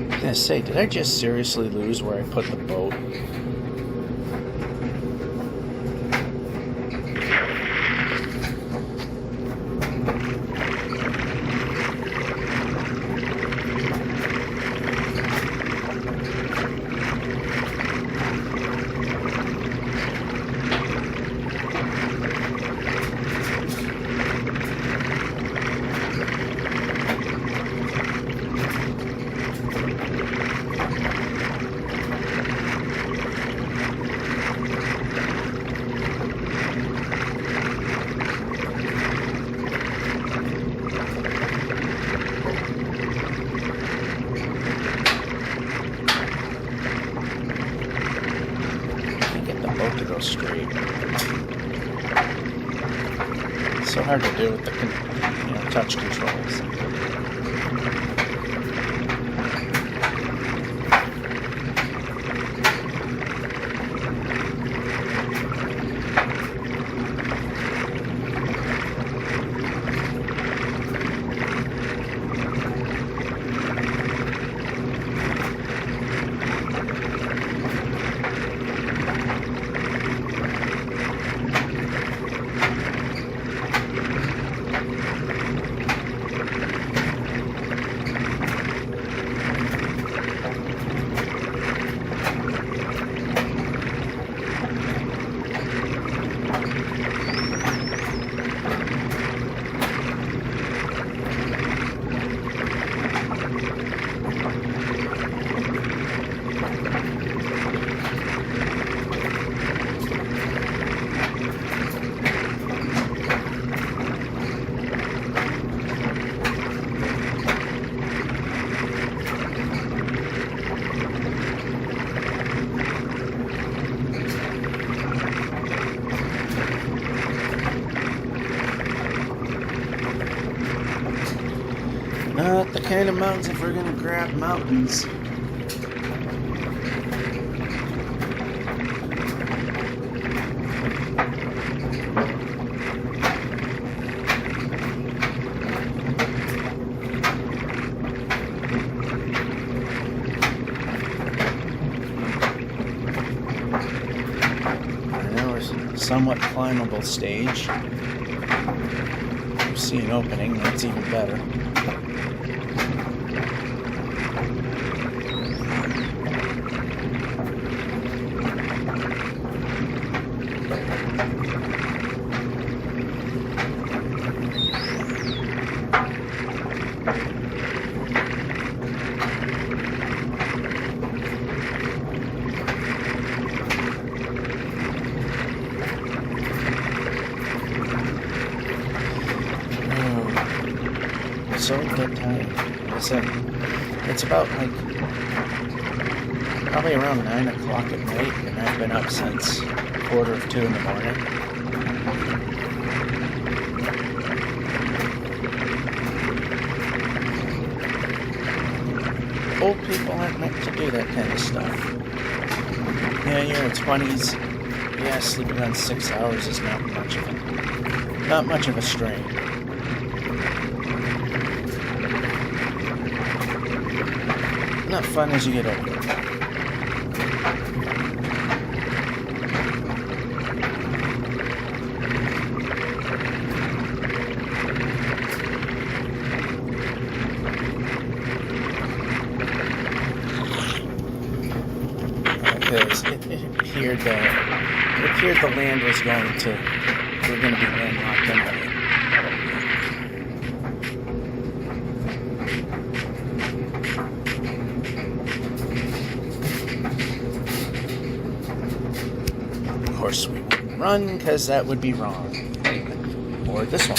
I was gonna say, did I just seriously lose where I put the boat? To go straight. It's so hard to do with the touch controls. kind of mountains if we're gonna grab mountains. Somewhat climbable stage. You see an opening, that's even better. So dead tired. I said, it's about like probably around 9 o'clock at night, and I've been up since 1:45 in the morning. Old people aren't meant to do that kind of stuff. Yeah, you're in 20s. Yeah, sleeping on 6 hours is not much of a strain. Not fun as you get older. Because it appeared the land was going to, we're going to be landlocked anyway. Of course, we wouldn't run because that would be wrong. Or this one.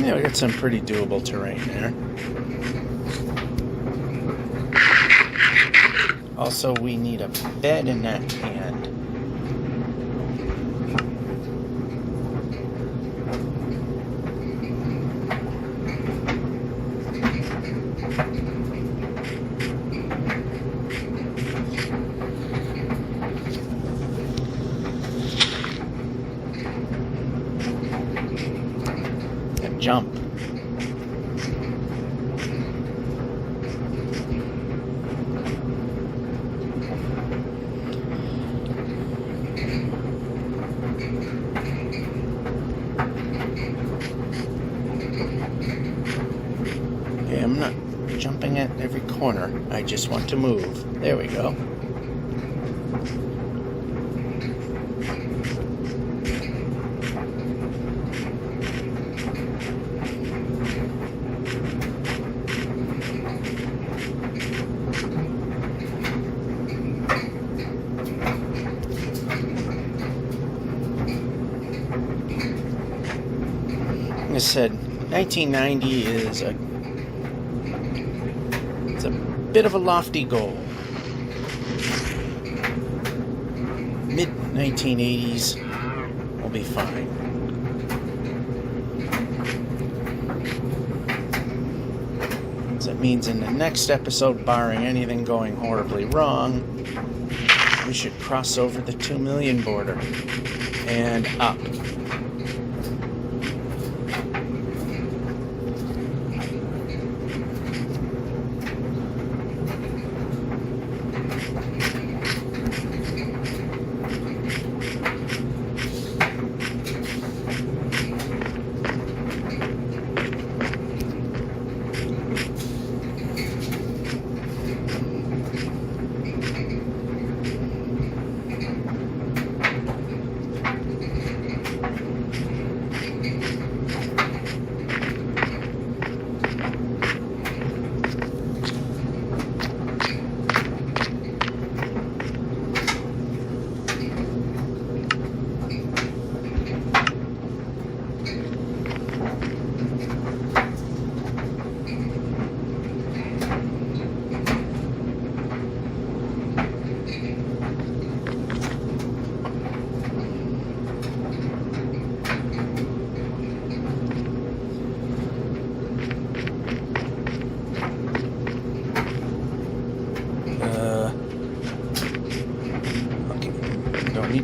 Yeah, we got some pretty doable terrain there. Also, we need a bed in that hand. Jump. Okay, I'm not jumping at every corner. I just want to move. There we go. Like I said, 1990 is it's a bit of a lofty goal. Mid-1980s will be fine. So that means in the next episode, barring anything going horribly wrong, we should cross over the 2 million border and up.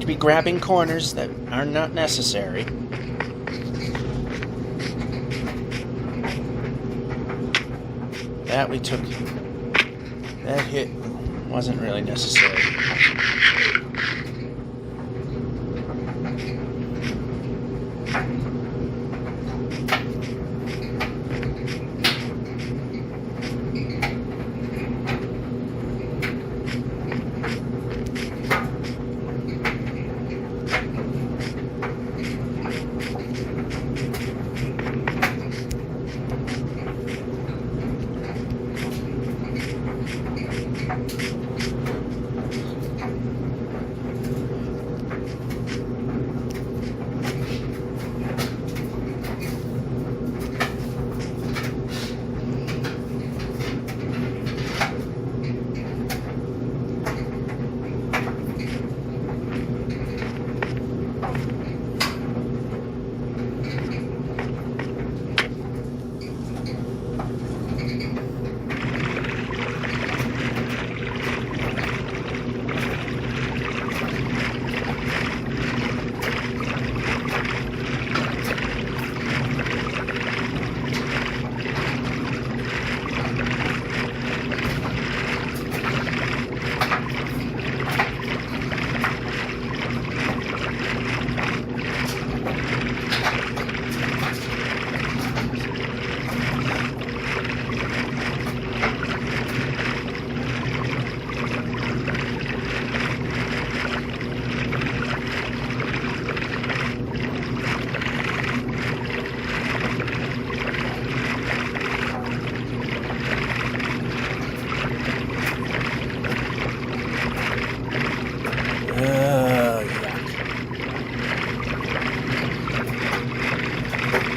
be grabbing corners that are not necessary. That we took. That hit wasn't really necessary.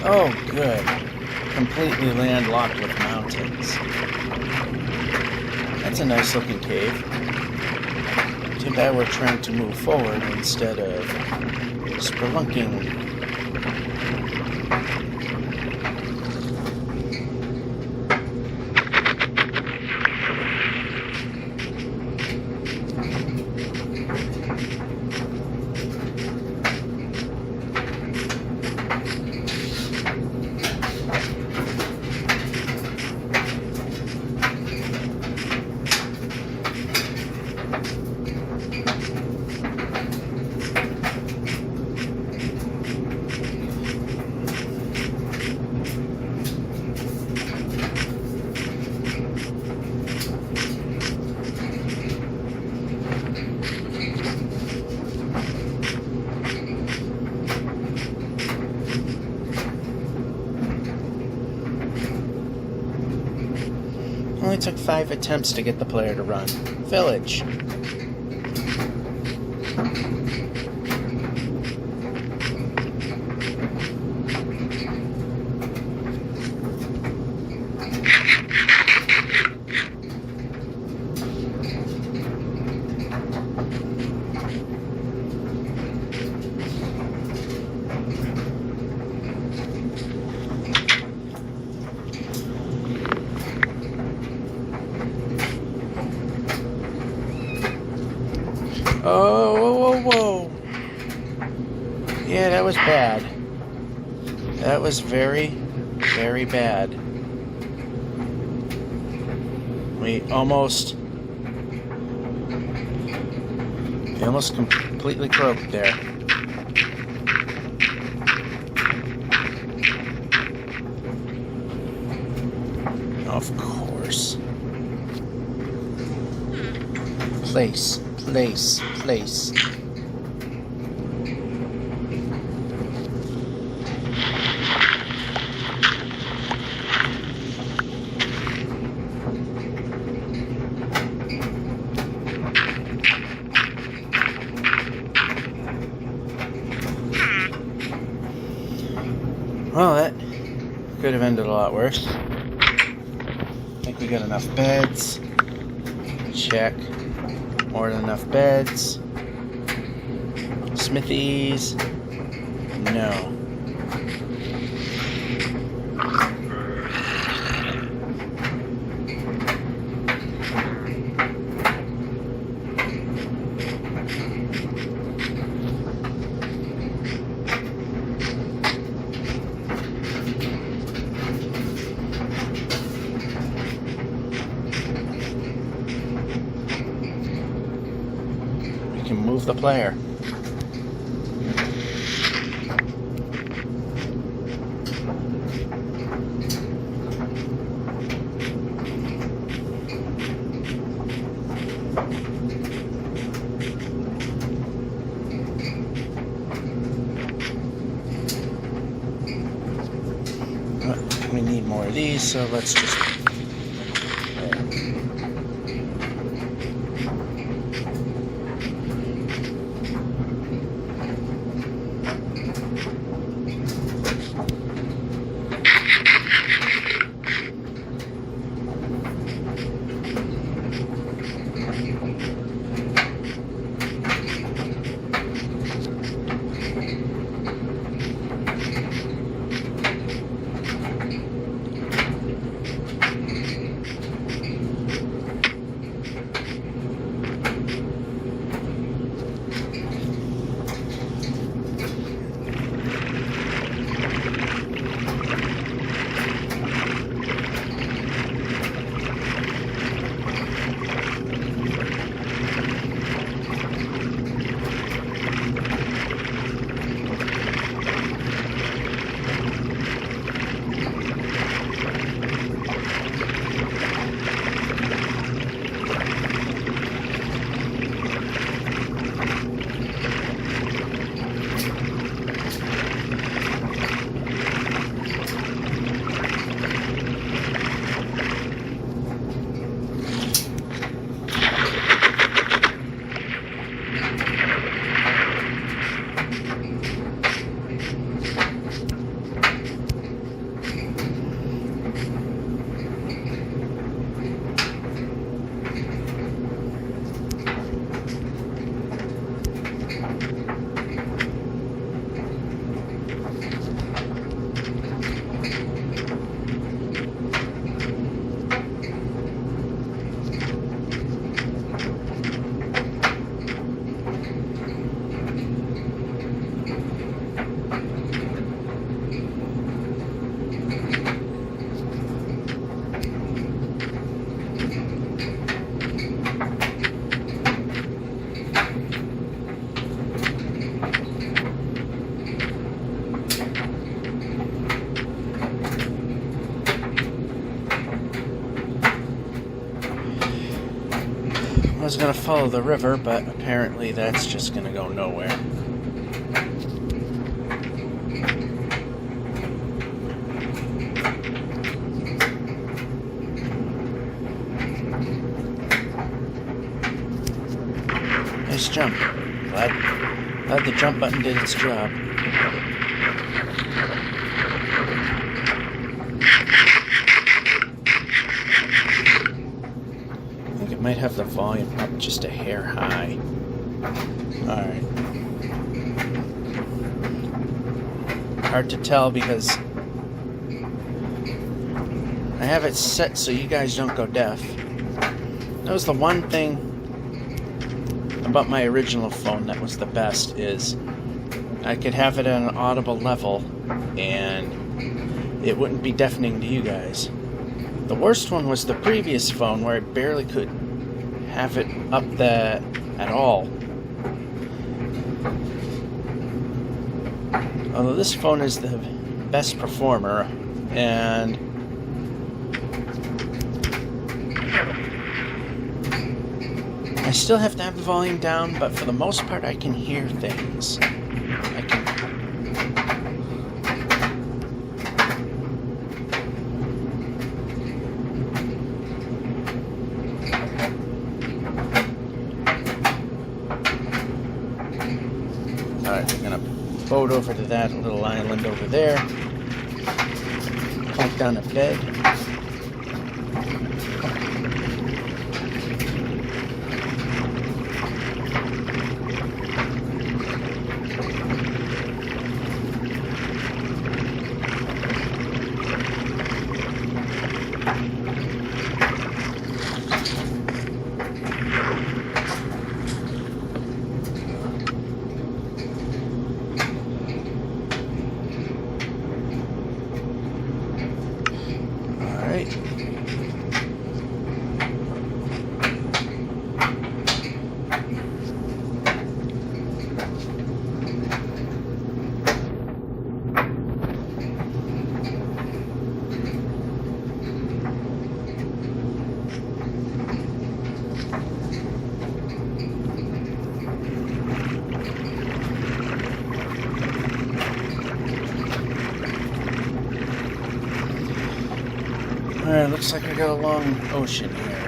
Oh, good. Completely landlocked with mountains. That's a nice looking cave. Too bad we're trying to move forward instead of spelunking. Only took 5 attempts to get the player to run. Village. Oh, whoa, whoa, whoa. Yeah, that was bad. That was very, very bad. We almost completely croaked there. Of course. Place. Well, that could have ended a lot worse. I think we got enough beds. Check. More than enough beds. Smithies. No. player. We need more of these, so let's just... I was going to follow the river, but apparently that's just going to go nowhere. Nice jump. Glad the jump button did its job. Might have the volume up just a hair high. Alright. Hard to tell because I have it set so you guys don't go deaf. That was the one thing about my original phone that was the best, is I could have it at an audible level and it wouldn't be deafening to you guys. The worst one was the previous phone where I barely could have it up there at all. Although this phone is the best performer, and I still have to have the volume down, but for the most part I can hear things. Alright, we're gonna boat over to that little island over there. Plunk down a bed. Alright, looks like I got a long ocean here.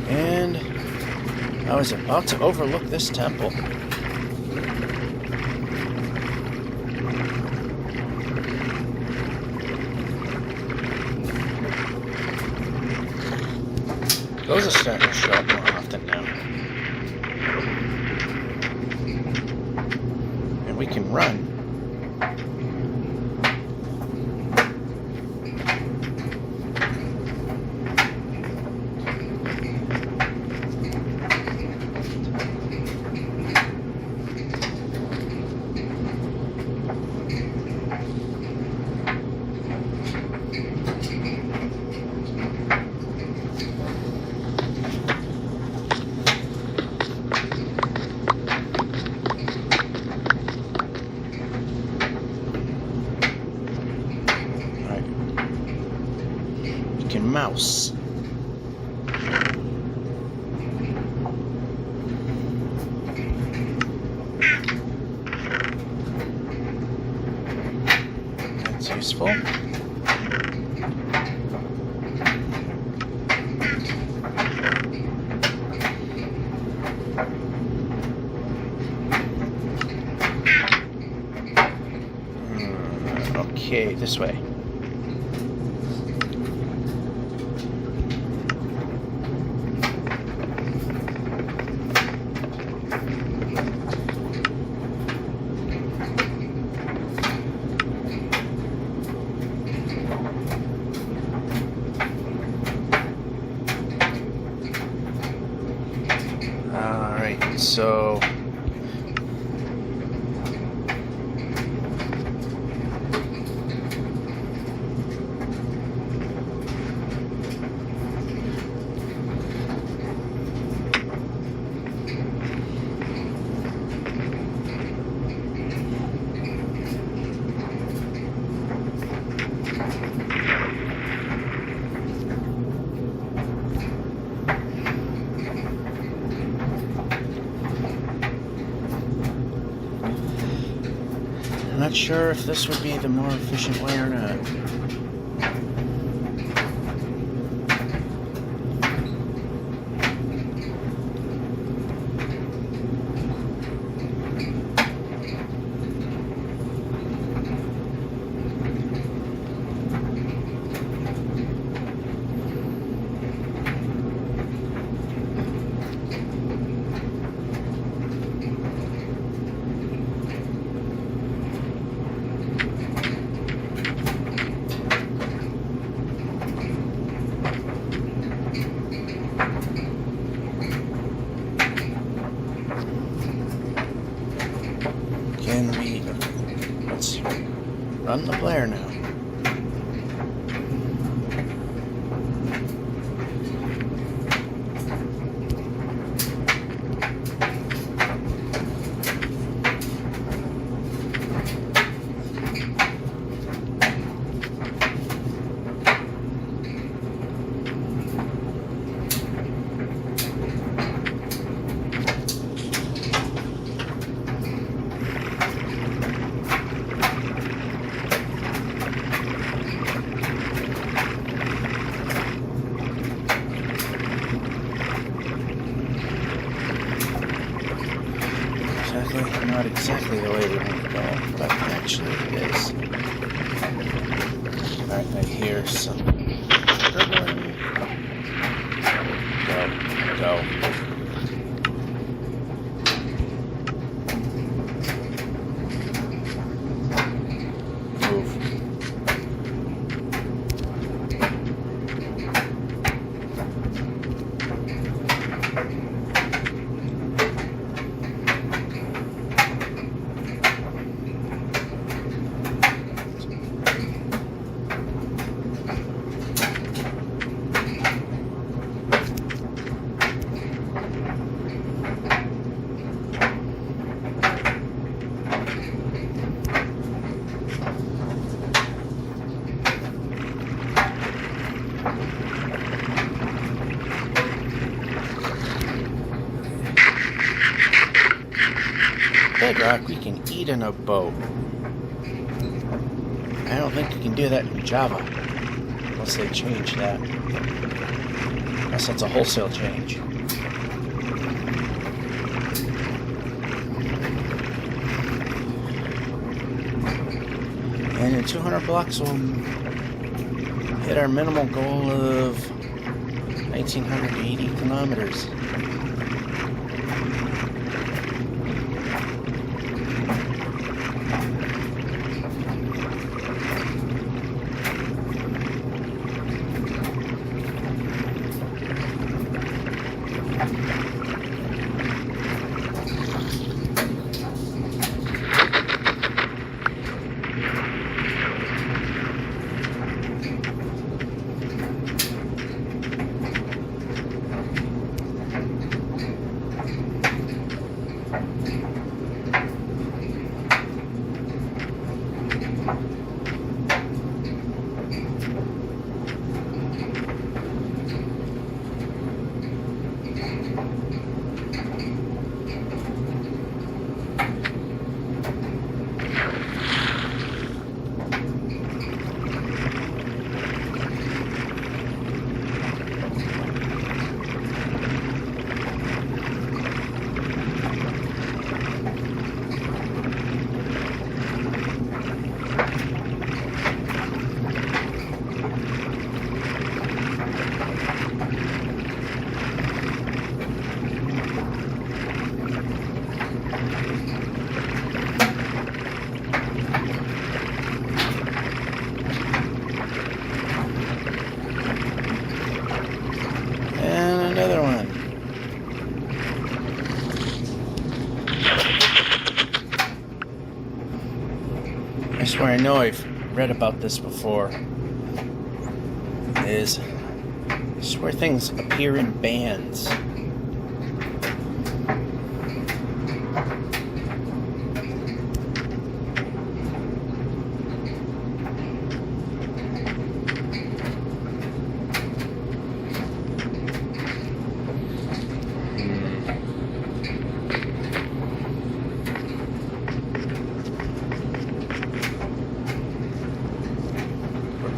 And I was about to overlook this temple. Those are starting to show up more often now. And we can run. Mouse. That's useful. Okay, this way. So I'm not sure if this would be the more efficient way or not. Let's run the flare now. not exactly the way we want to go, but actually it is. Alright, I hear some gurgling. Go. Move. Bedrock, we can eat in a boat. I don't think you can do that in Java. Unless they change that. Unless that's a wholesale change. And in 200 blocks we'll hit our minimal goal of 1,980 kilometers. Another one. I swear I know I've read about this before. I swear things appear in bands.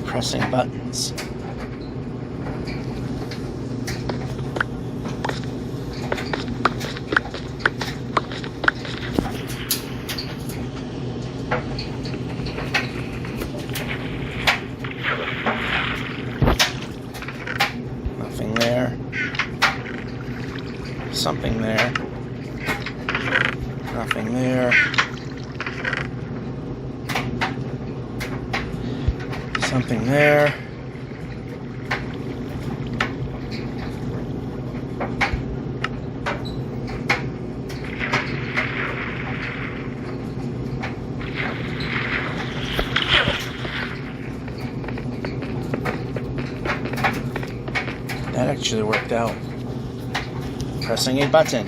Pressing buttons. Nothing there. Something there. Nothing there. Something there. That actually worked out. Pressing a button.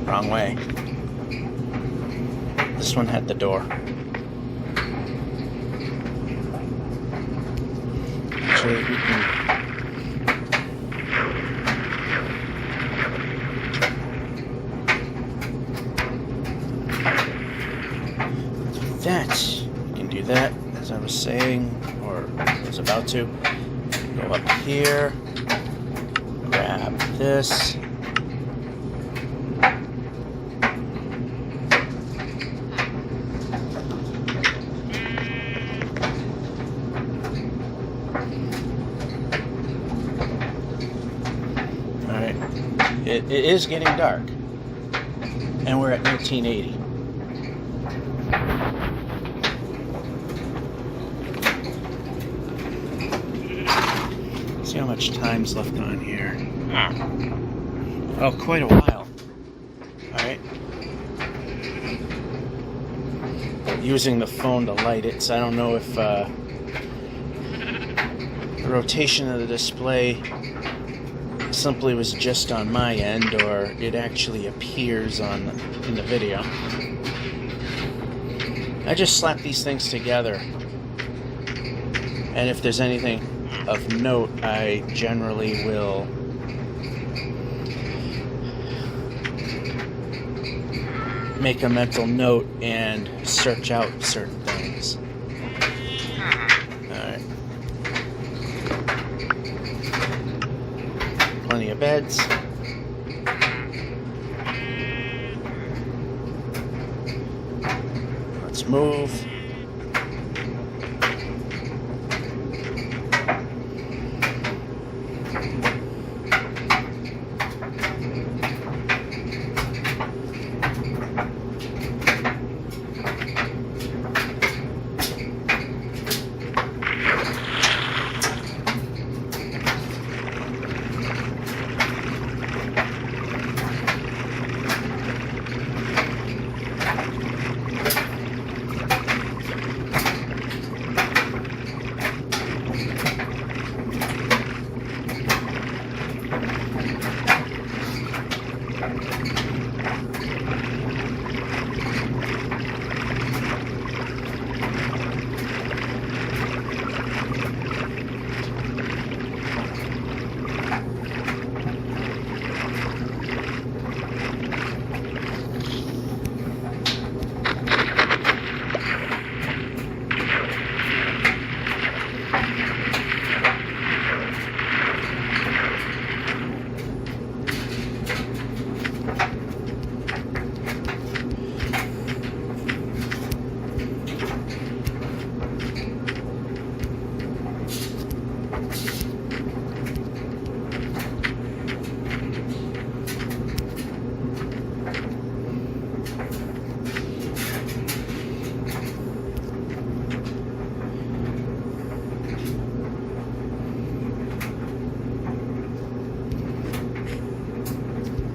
Wrong way. This one had the door. Actually, we can do that. We can do that, as I was saying, or was about to. Go up here, grab this, it is getting dark. And we're at 1980. See how much time's left on here. Oh, quite a while. Alright. Using the phone to light it, so I don't know if the rotation of the display simply was just on my end, or it actually appears in the video. I just slap these things together, and if there's anything of note, I generally will make a mental note and search out certain things. Alright. Plenty of beds. Let's move.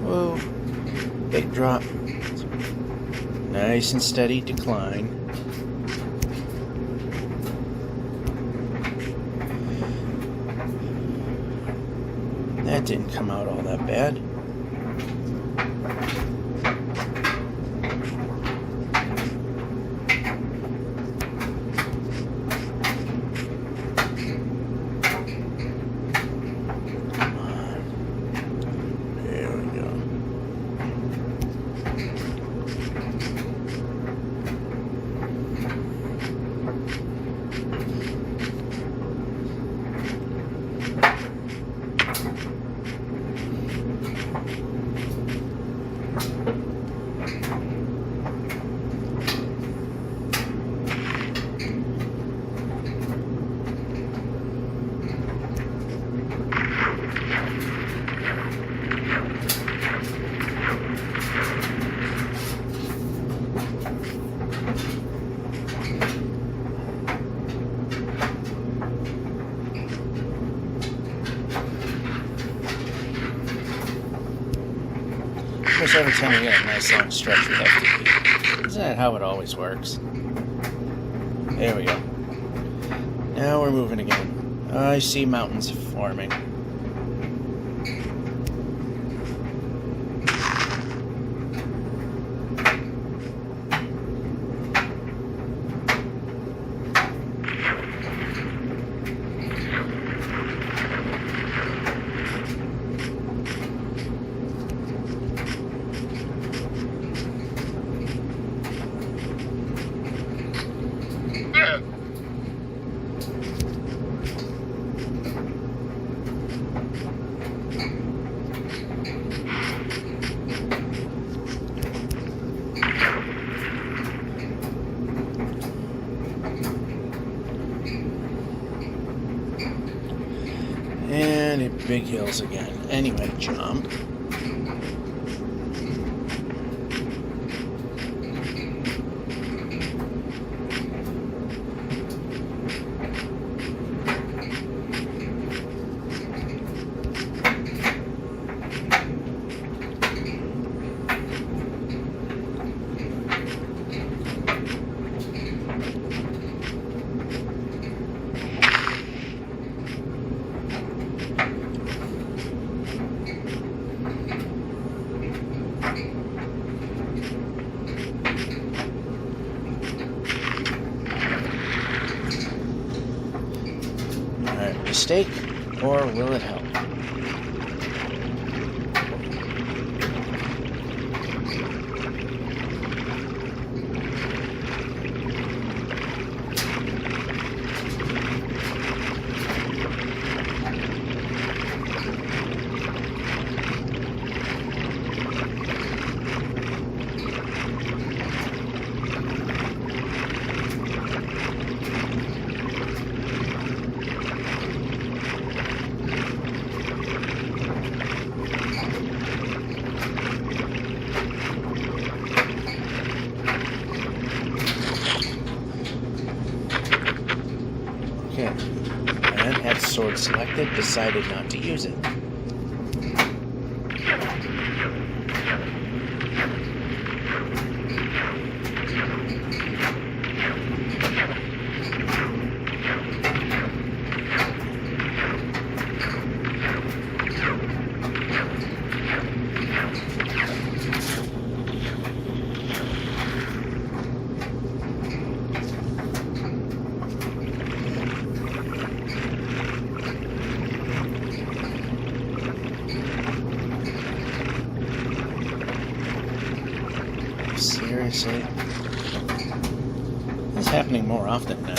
Whoa, big drop. Nice and steady decline. That didn't come out all that bad. Of course, every time you get a nice long stretch, we have to. Isn't that how it always works? There we go. Now we're moving again. I see mountains forming. And it big hills again. Anyway, jump. mistake, or will it help? Okay, and had sword selected, decided not to use it. Seriously? This is happening more often now.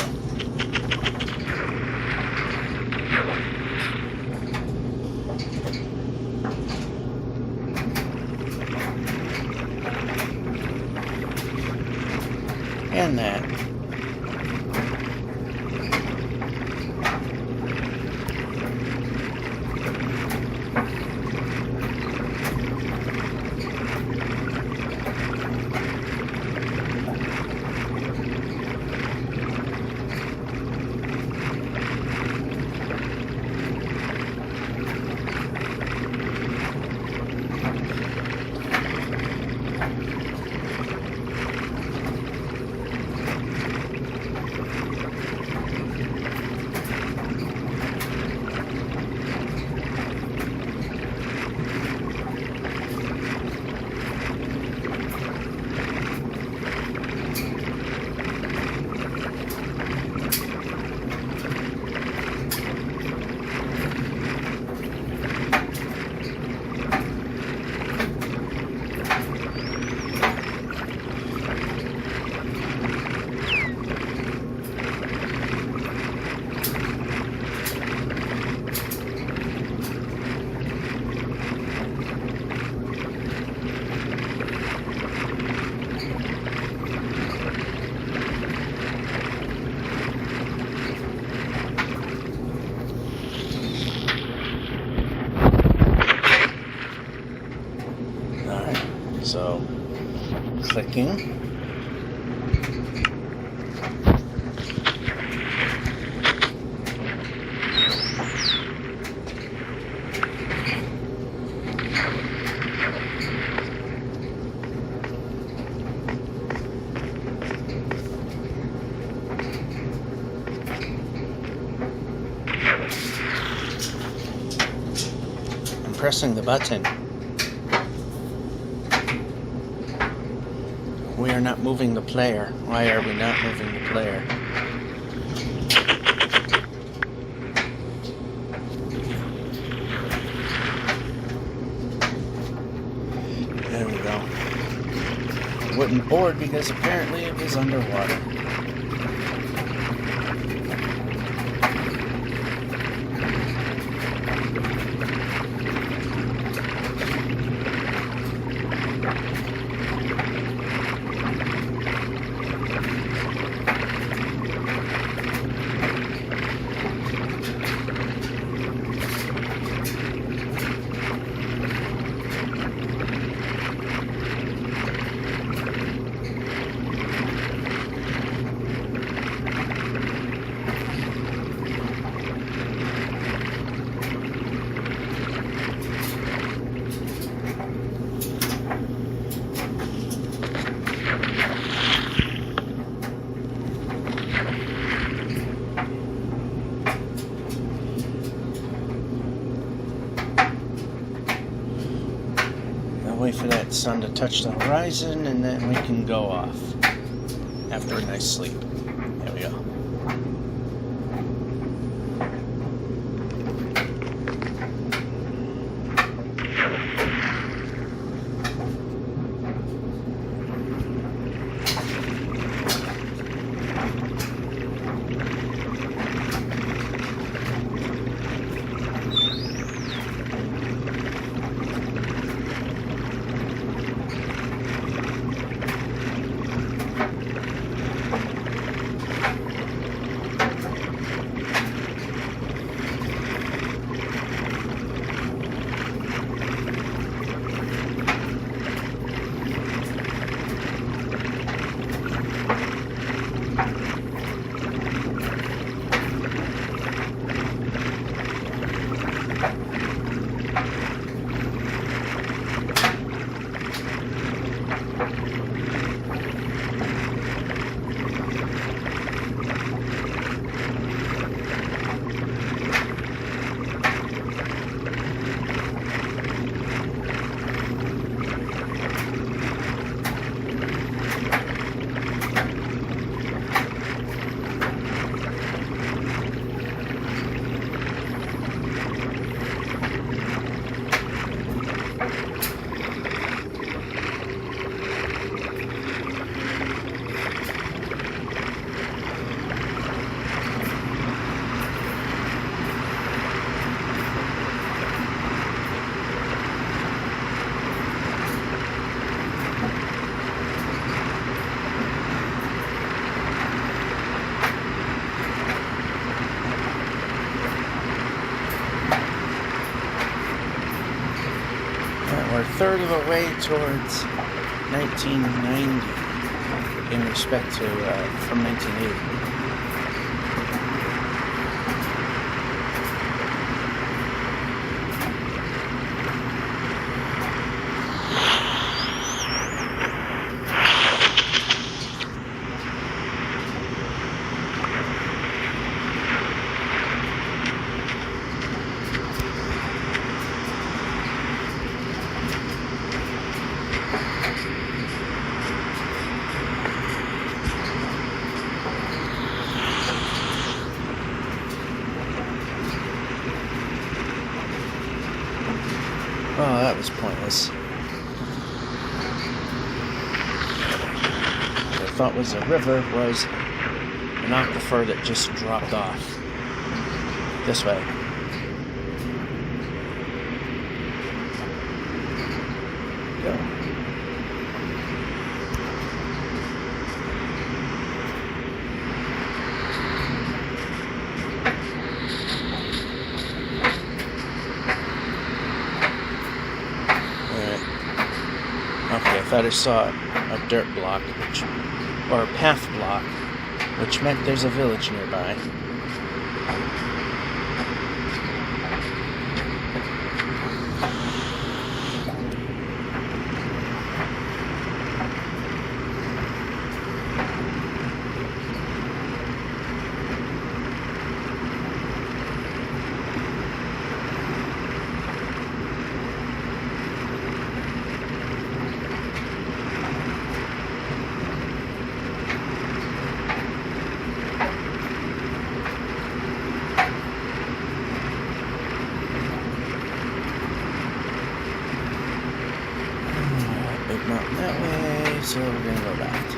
And that. So, clicking. I'm pressing the button. We are not moving the player. Why are we not moving the player? There we go. Wouldn't board because apparently it was underwater. Wait for that sun to touch the horizon, and then we can go off after a nice sleep. There we go. we're a third of the way towards 1990 in respect to from 1980. Oh, that was pointless. What I thought was a river was an aquifer that just dropped off. This way. Go. Okay, I thought I saw a dirt block, or a path block, which meant there's a village nearby. Mountain that way, so we're gonna go left.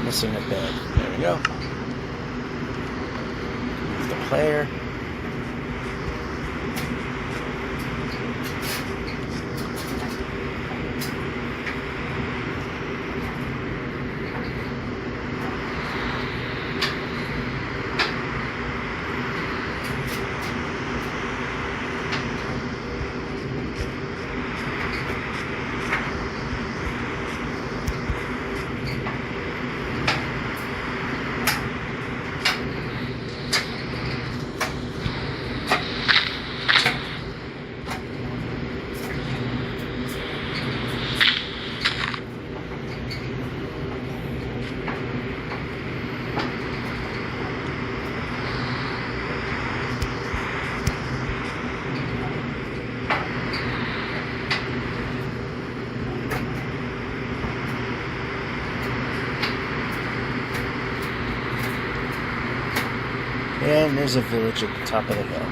Missing a bed. There we go. Move the player. And there's a village at the top of the hill.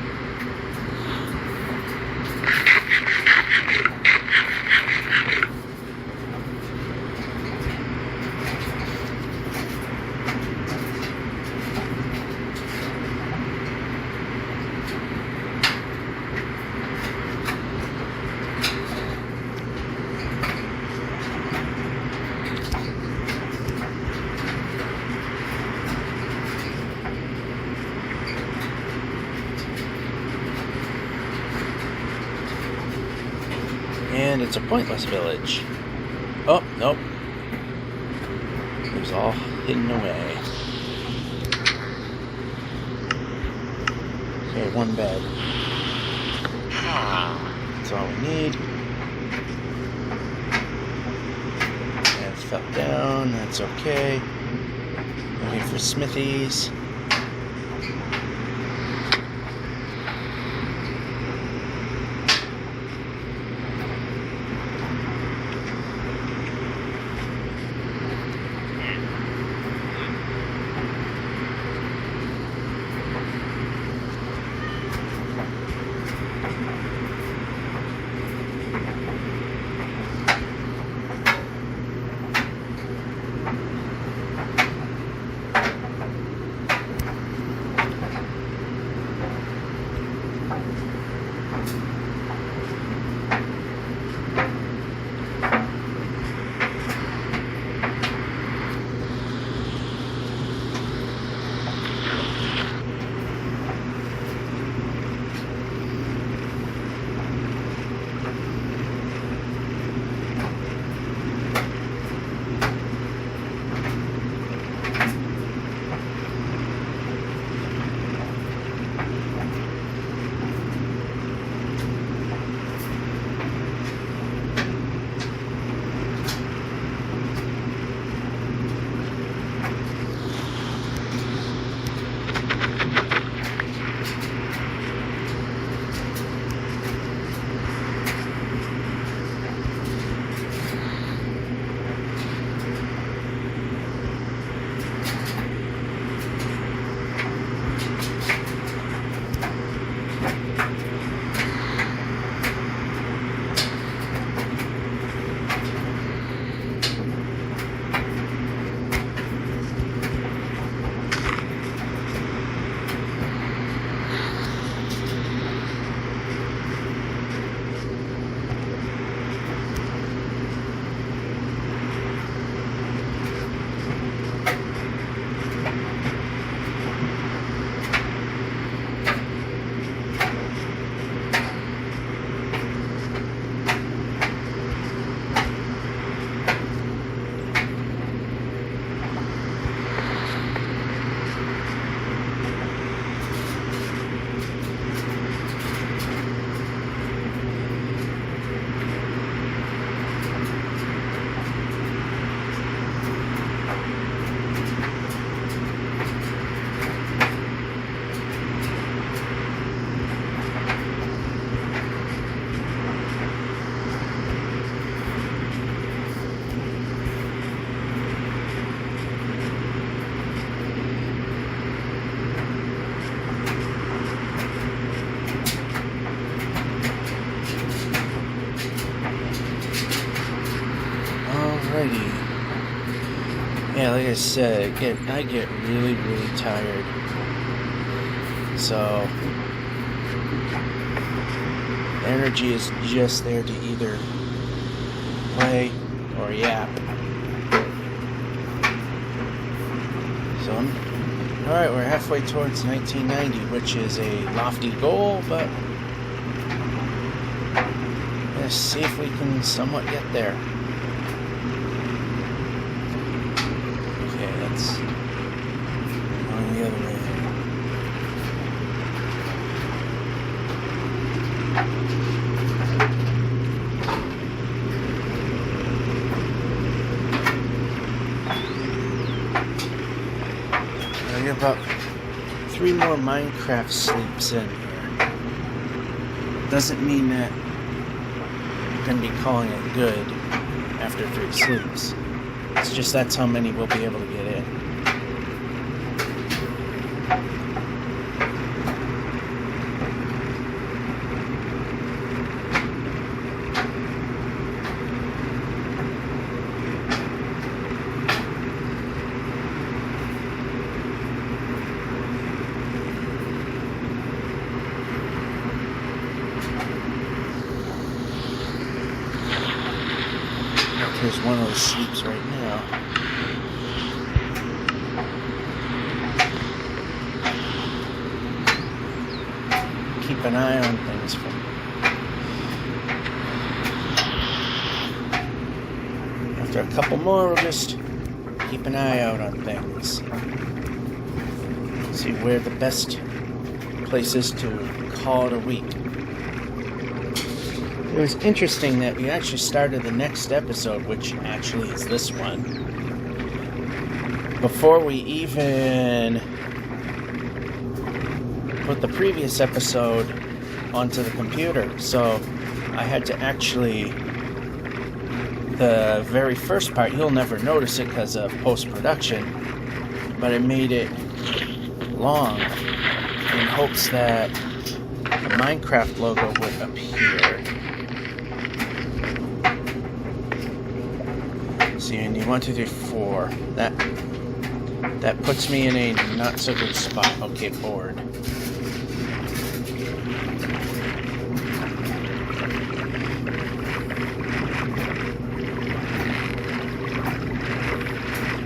And it's a pointless village. Oh, nope. It was all hidden away. Okay, one bed. That's all we need. And it fell down, that's okay. Looking for smithies. Yeah, like I said, I get really, really tired. So the energy is just there to either play or yap. So alright, we're halfway towards 1990, which is a lofty goal, but let's see if we can somewhat get there. Okay, that's going the other way. I got about 3 more Minecraft sleeps in here. Doesn't mean that I'm going to be calling it good after 3 sleeps. It's just that's how many we'll be able to get in. Here's one of those sleeps right now. Keep an eye on things after a couple more, we'll just keep an eye out on things. See where the best place is to call it a week. It was interesting that we actually started the next episode, which actually is this one, before we even put the previous episode onto the computer. So I had to actually, the very first part, you'll never notice it because of post-production, but I made it long in hopes that the Minecraft logo would appear. So you need 1, 2, 3, 4. That puts me in a not so good spot. Okay, board.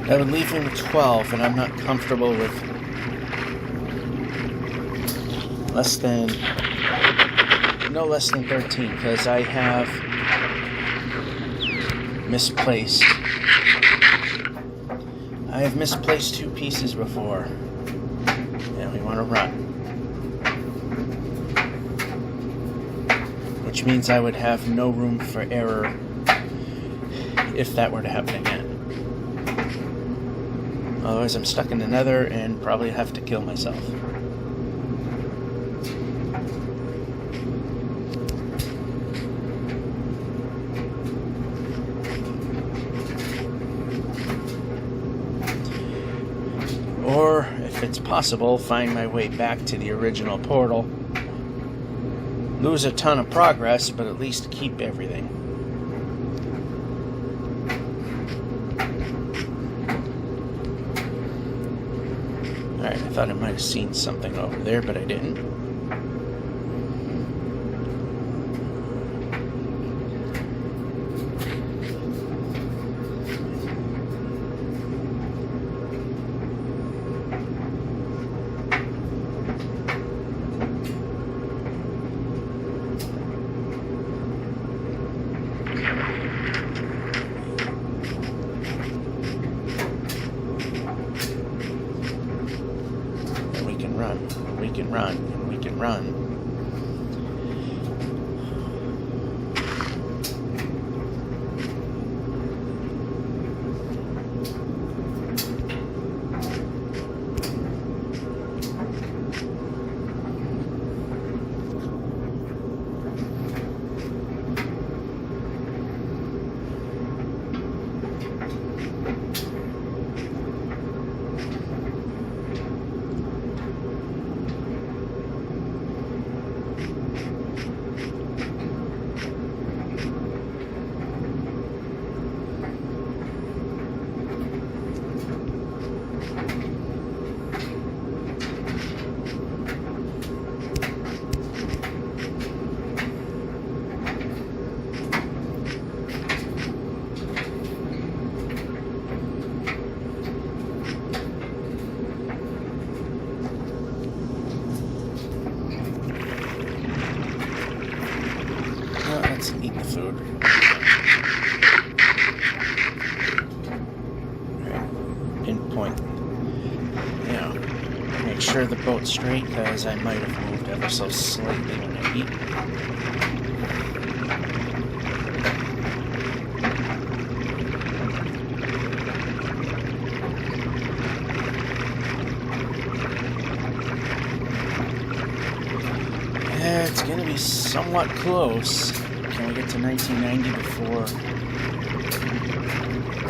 That would leave me with 12, and I'm not comfortable with no less than 13, because I have misplaced. I have misplaced 2 pieces before. And we want to run. Which means I would have no room for error if that were to happen again. Otherwise I'm stuck in the nether and probably have to kill myself. Or, if it's possible, find my way back to the original portal. Lose a ton of progress, but at least keep everything. Alright, I thought I might have seen something over there, but I didn't. We can run, and we can run. food. Pinpoint. You know, make sure the boat's straight, because I might have moved ever so slightly when I eat. It's going to be somewhat close. Can we get to 1990 before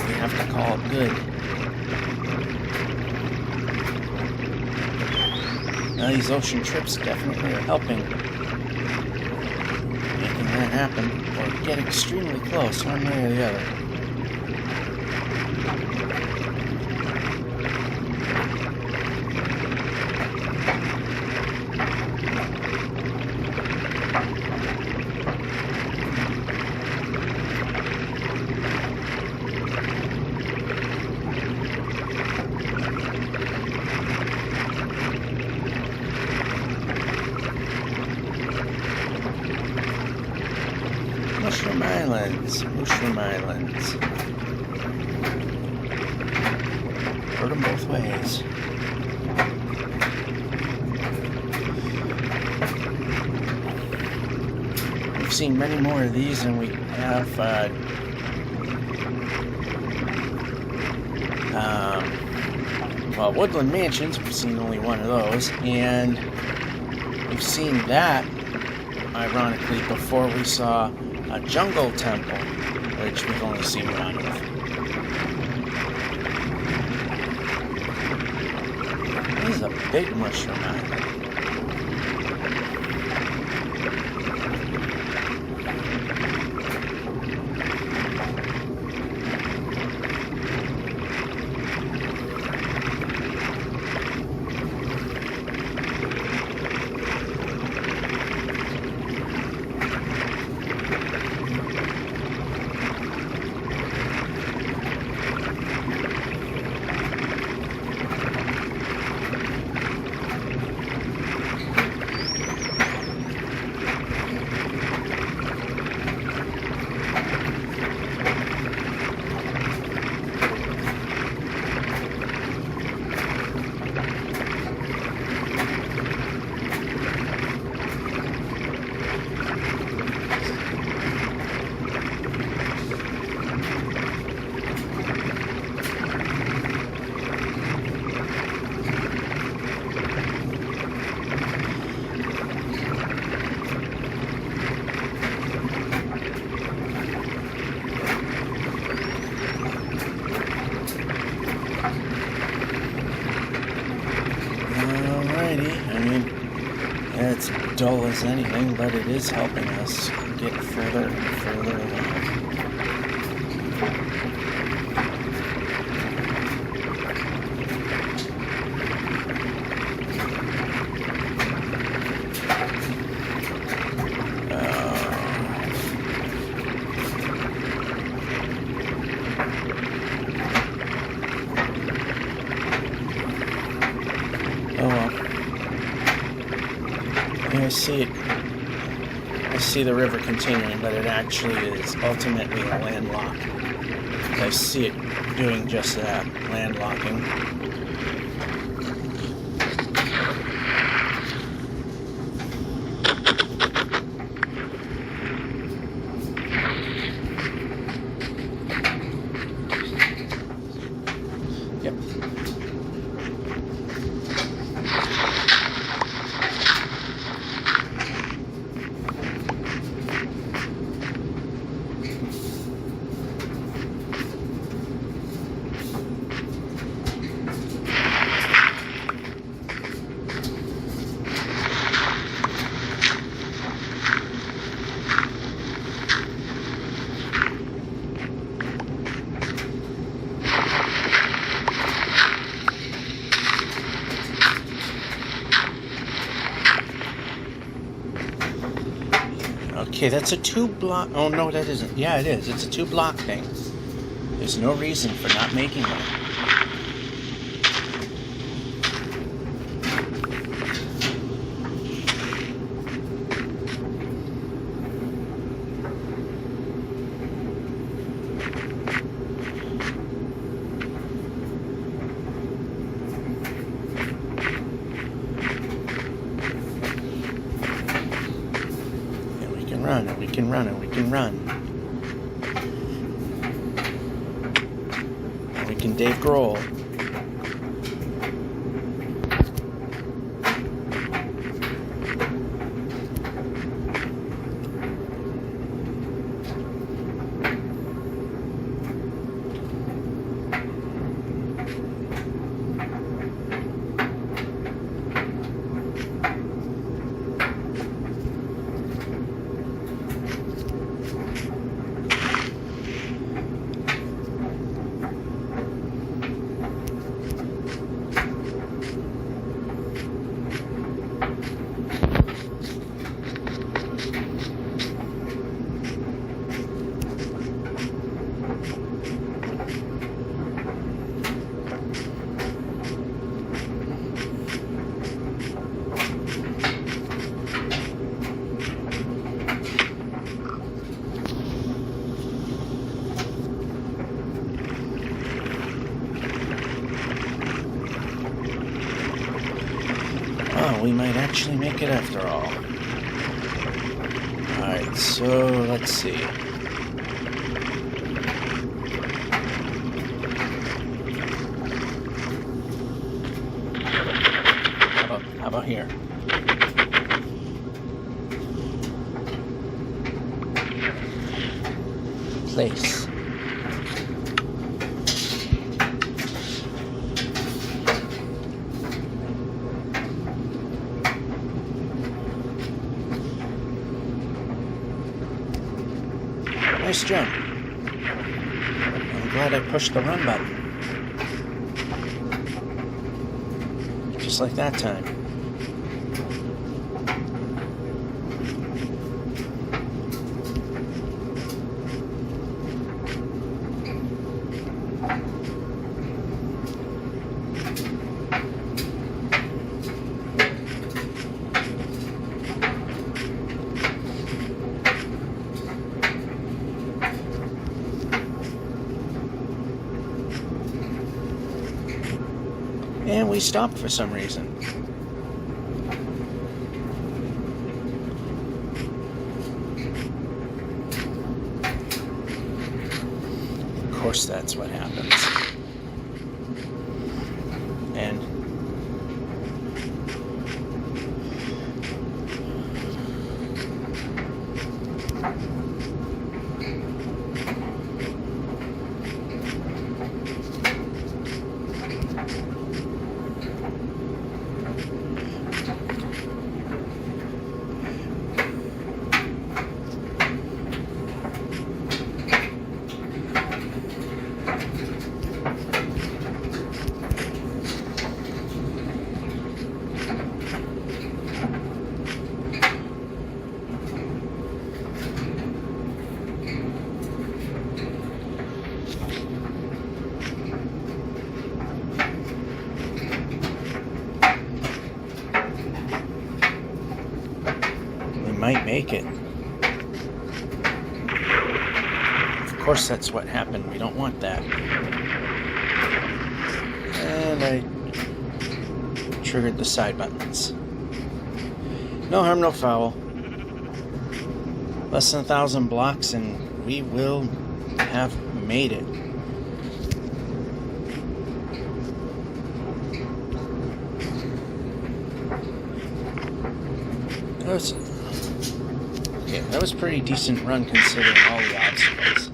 we have to call it good? Now, these ocean trips definitely are helping making that happen, or get extremely close, one way or the other. Mushroom Islands, Mushroom Islands. Heard them both ways. We've seen many more of these than we have, well, Woodland Mansions, we've seen only one of those, and we've seen that, ironically, before we saw a jungle temple, which we've only seen one of. This is a big mushroom island. It's dull as anything, but it is helping us get further and further along. I see the river continuing, but it actually is ultimately a landlock. I see it doing just that, landlocking. Yep. Okay, that's a 2-block. Oh, no, that isn't. Yeah, it is. It's a 2-block thing. There's no reason for not making one. run, and we can run, and we can run. And we can Dave Grohl. We might actually make it after all. Alright, so let's see. How about here? Place. Nice jump. I'm glad I pushed the run button. Just like that time. And we stopped for some reason. Of course, that's what happens. And might make it. Of course, that's what happened. We don't want that. And I triggered the side buttons. No harm, no foul. Less than 1,000 blocks and we will have made it. That was a pretty decent run considering all the obstacles.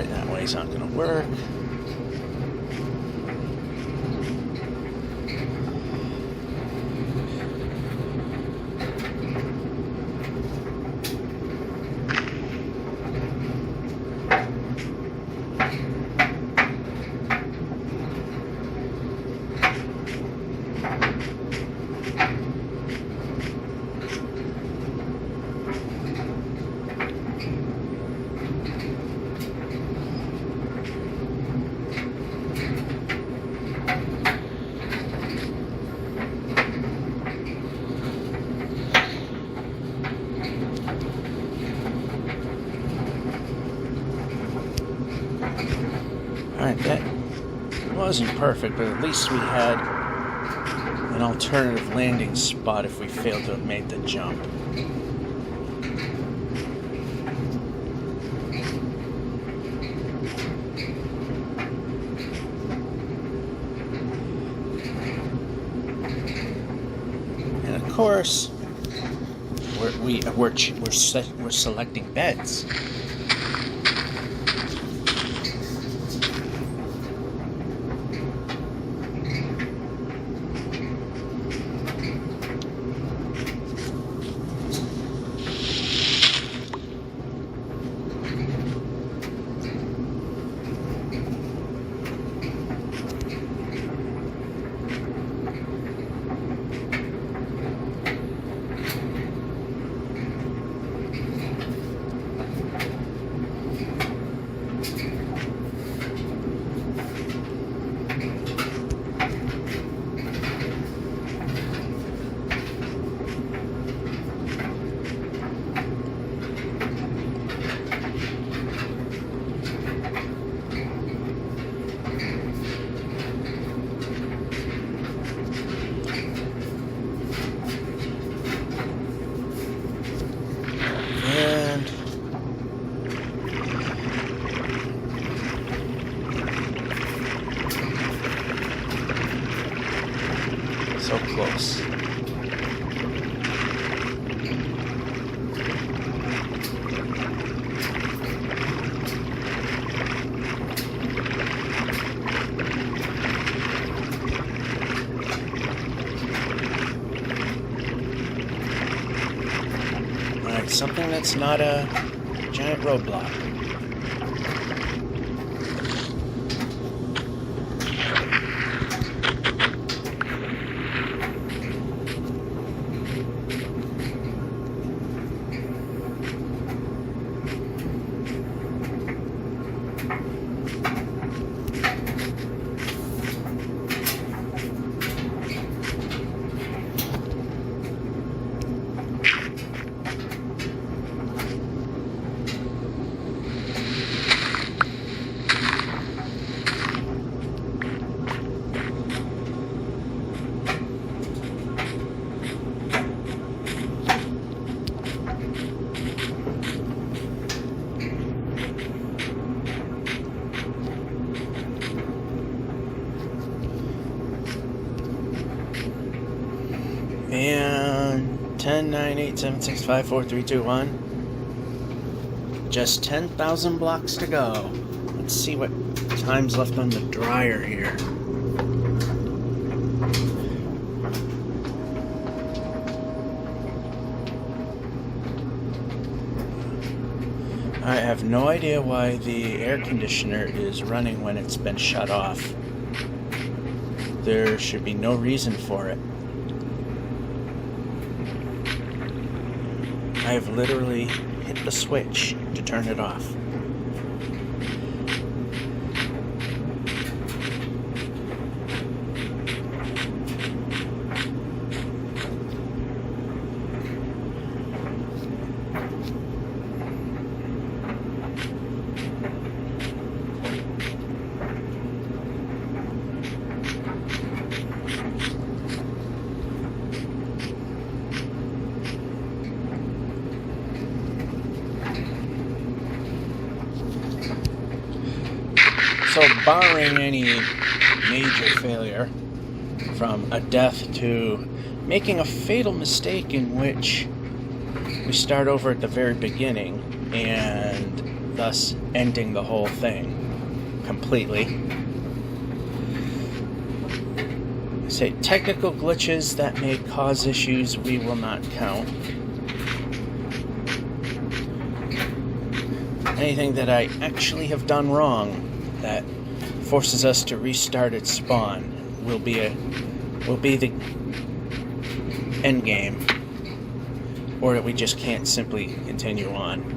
That way's not going to work. wasn't perfect, but at least we had an alternative landing spot if we failed to have made the jump. And of course, we're selecting beds. So close. Alright, something that's not a giant roadblock. And 10, 9, 8, 7, 6, 5, 4, 3, 2, 1. Just 10,000 blocks to go. Let's see what time's left on the dryer here. I have no idea why the air conditioner is running when it's been shut off. There should be no reason for it. I have literally hit the switch to turn it off. So barring any major failure, from a death to making a fatal mistake in which we start over at the very beginning and thus ending the whole thing completely. Say technical glitches that may cause issues we will not count. Anything that I actually have done wrong that forces us to restart its spawn will be the end game, or that we just can't simply continue on.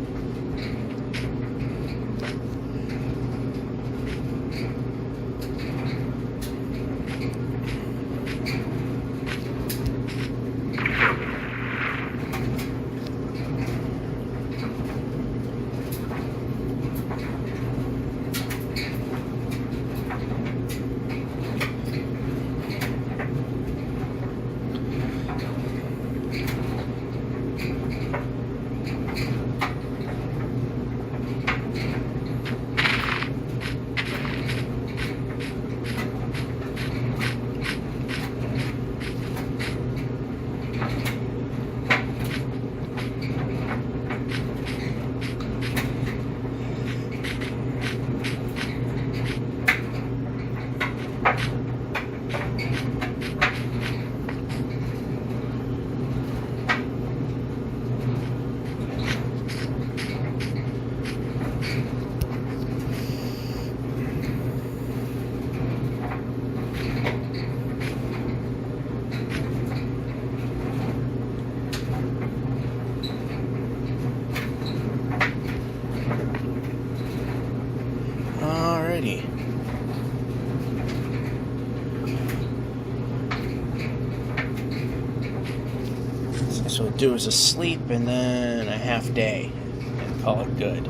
So we'll do is a sleep and then a half day and call it good.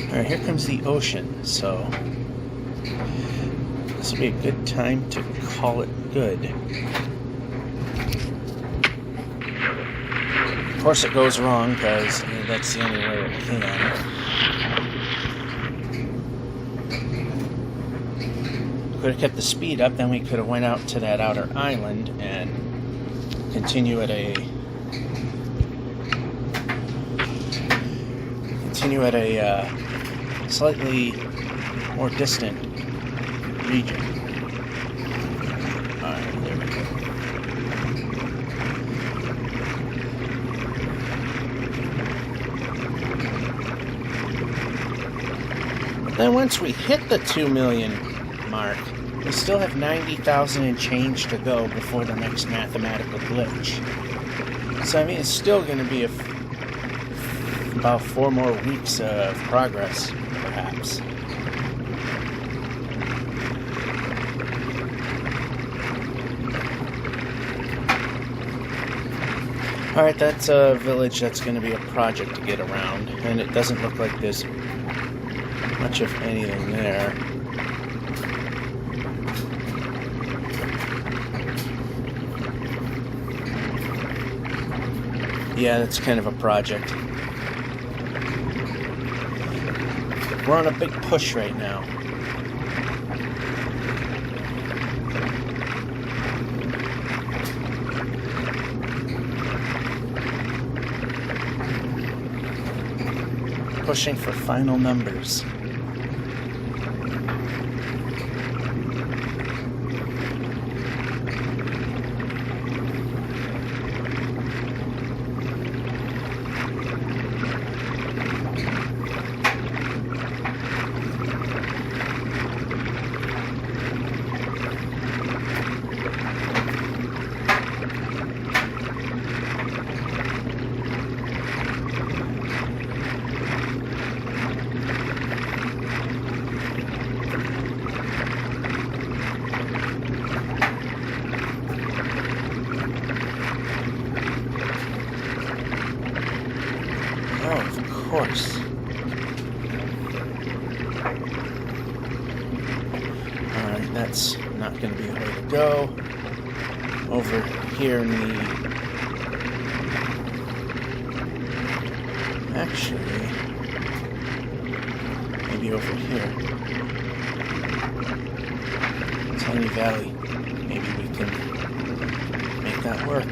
Alright, here comes the ocean, so this will be a good time to call it good. Of course it goes wrong, because that's the only way it can. Could have kept the speed up, then we could have went out to that outer island and continue at a slightly more distant region. Alright, there we go. But then once we hit the 2 million mark, we still have 90,000 and change to go before the next mathematical glitch. So I mean, it's still going to be about 4 more weeks of progress, perhaps. Alright, that's a village that's going to be a project to get around, and it doesn't look like there's much of anything there. Yeah, that's kind of a project. We're on a big push right now. Pushing for final numbers. Of course. Alright, that's not going to be the way to go. Over here in the... Actually, maybe over here. Tiny valley. Maybe we can make that work.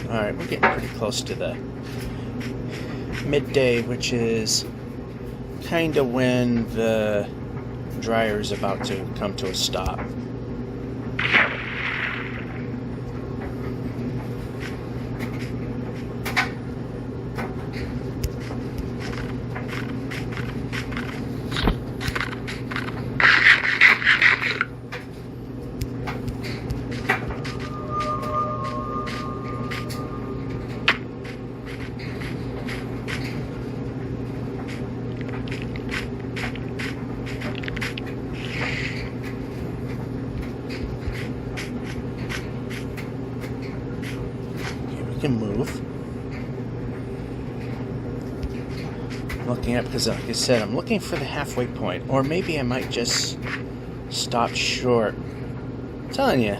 Alright, we're getting pretty close to the midday, which is kind of when the dryer is about to come to a stop. Can move. I'm looking up because, like I said, I'm looking for the halfway point, or maybe I might just stop short. I'm telling you.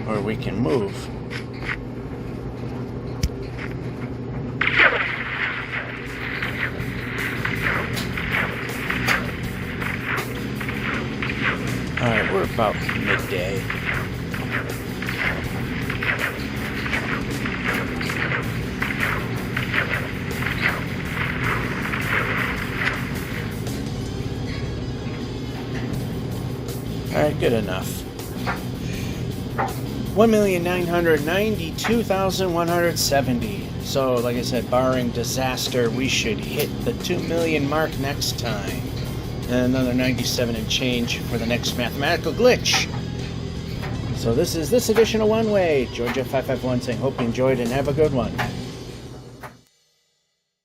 Or we can move. about midday. Alright, good enough. 1,992,170. So, like I said, barring disaster, we should hit the 2 million mark next time. And another 97 and change for the next mathematical glitch. So this is this edition of One Way. Georgia 551 saying, hope you enjoyed and have a good one.